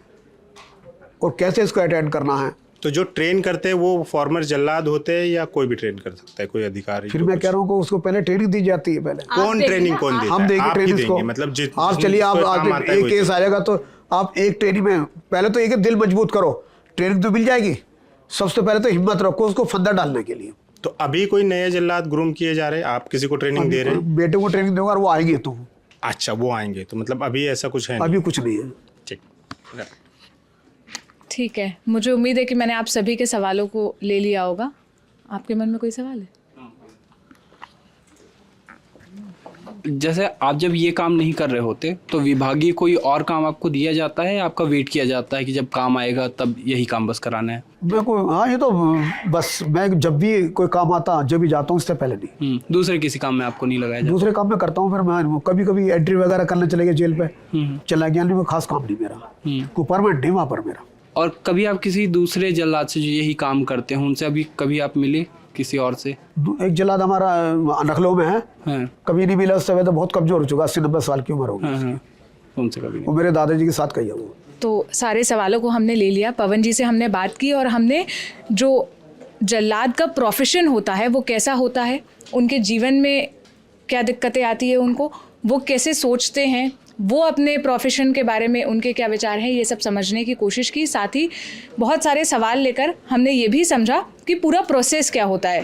और कैसे इसको अटेंड करना है। तो जो ट्रेन करते हैं वो फॉर्मर जल्लाद होते हैं या कोई भी ट्रेन कर सकता है, कोई अधिकारी? फिर मैं कह रहा हूँ कि उसको पहले ट्रेनिंग दी जाती है। पहले कौन ट्रेनिंग कौन देता है? हम देंगे ट्रेनिंग को, मतलब आप चलिए, आप एक केस आएगा तो आप एक ट्रेनिंग में पहले तो एक दिल मजबूत करो, ट्रेनिंग तो मिल जाएगी। सबसे पहले तो हिम्मत रखो उसको फंदा डालने के लिए। तो अभी कोई नए जल्लाद ग्रूम किए जा रहे हैं, आप किसी को ट्रेनिंग दे रहे हैं? बेटे को ट्रेनिंग दूंगा और वो आएंगे तो। अच्छा, वो आएंगे तो मतलब अभी ऐसा कुछ है? अभी कुछ नहीं है। ठीक, ठीक है, मुझे उम्मीद है कि मैंने आप सभी के सवालों को ले लिया होगा। आपके मन में कोई सवाल है? जैसे आप जब ये काम नहीं कर रहे होते तो विभागीय कोई और काम आपको दिया जाता है, आपका वेट किया जाता है कि जब काम आएगा तब यही काम बस कराना है? मैं को हाँ, ये तो बस मैं जब भी कोई काम आता जब भी जाता हूँ, इससे पहले नहीं। दूसरे किसी काम में आपको नहीं लगाया जाता? दूसरे काम में करता हूँ, फिर मैं कभी कभी एंट्री वगैरह करने चले गए जेल पे, चला गया, नहीं खास काम नहीं मेरा, कोई परमानेंट नहीं वहाँ पर मेरा। और कभी आप किसी दूसरे जल्लाद से जो यही काम करते हैं उनसे अभी कभी आप मिले किसी और से? एक जल्लाद हमारा नखलो में है, कभी नहीं मिला, उससे तो बहुत कमजोर हो चुका, 80-90 साल की उम्र हो गई, उनसे कभी नहीं? वो मेरे दादाजी के साथ कही है वो। तो सारे सवालों को हमने ले लिया, पवन जी से हमने बात की और हमने जो जल्लाद का प्रोफेशन होता है वो कैसा होता है, उनके जीवन में क्या दिक्कतें आती है उनको, वो कैसे सोचते हैं, वो अपने प्रोफेशन के बारे में उनके क्या विचार हैं, ये सब समझने की कोशिश की। साथ ही बहुत सारे सवाल लेकर हमने ये भी समझा कि पूरा प्रोसेस क्या होता है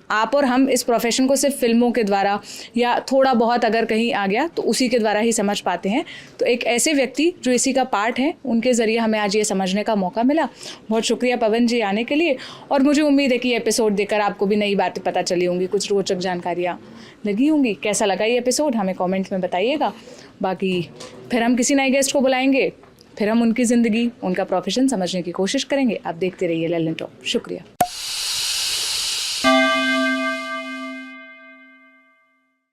आप और हम इस प्रोफेशन को सिर्फ फिल्मों के द्वारा या थोड़ा बहुत अगर कहीं आ गया तो उसी के द्वारा ही समझ पाते हैं। तो एक ऐसे व्यक्ति जो इसी का पार्ट है, उनके ज़रिए हमें आज ये समझने का मौका मिला। बहुत शुक्रिया पवन जी आने के लिए, और मुझे उम्मीद है कि ये एपिसोड देखकर आपको भी नई बातें पता चली होंगी, कुछ रोचक जानकारियाँ लगी होंगी। कैसा लगा ये एपिसोड हमें कमेंट में बताइएगा। बाकी फिर हम किसी नए गेस्ट को बुलाएंगे, फिर हम उनकी ज़िंदगी, उनका प्रोफेशन समझने की कोशिश करेंगे। आप देखते रहिए ललन टॉप। शुक्रिया।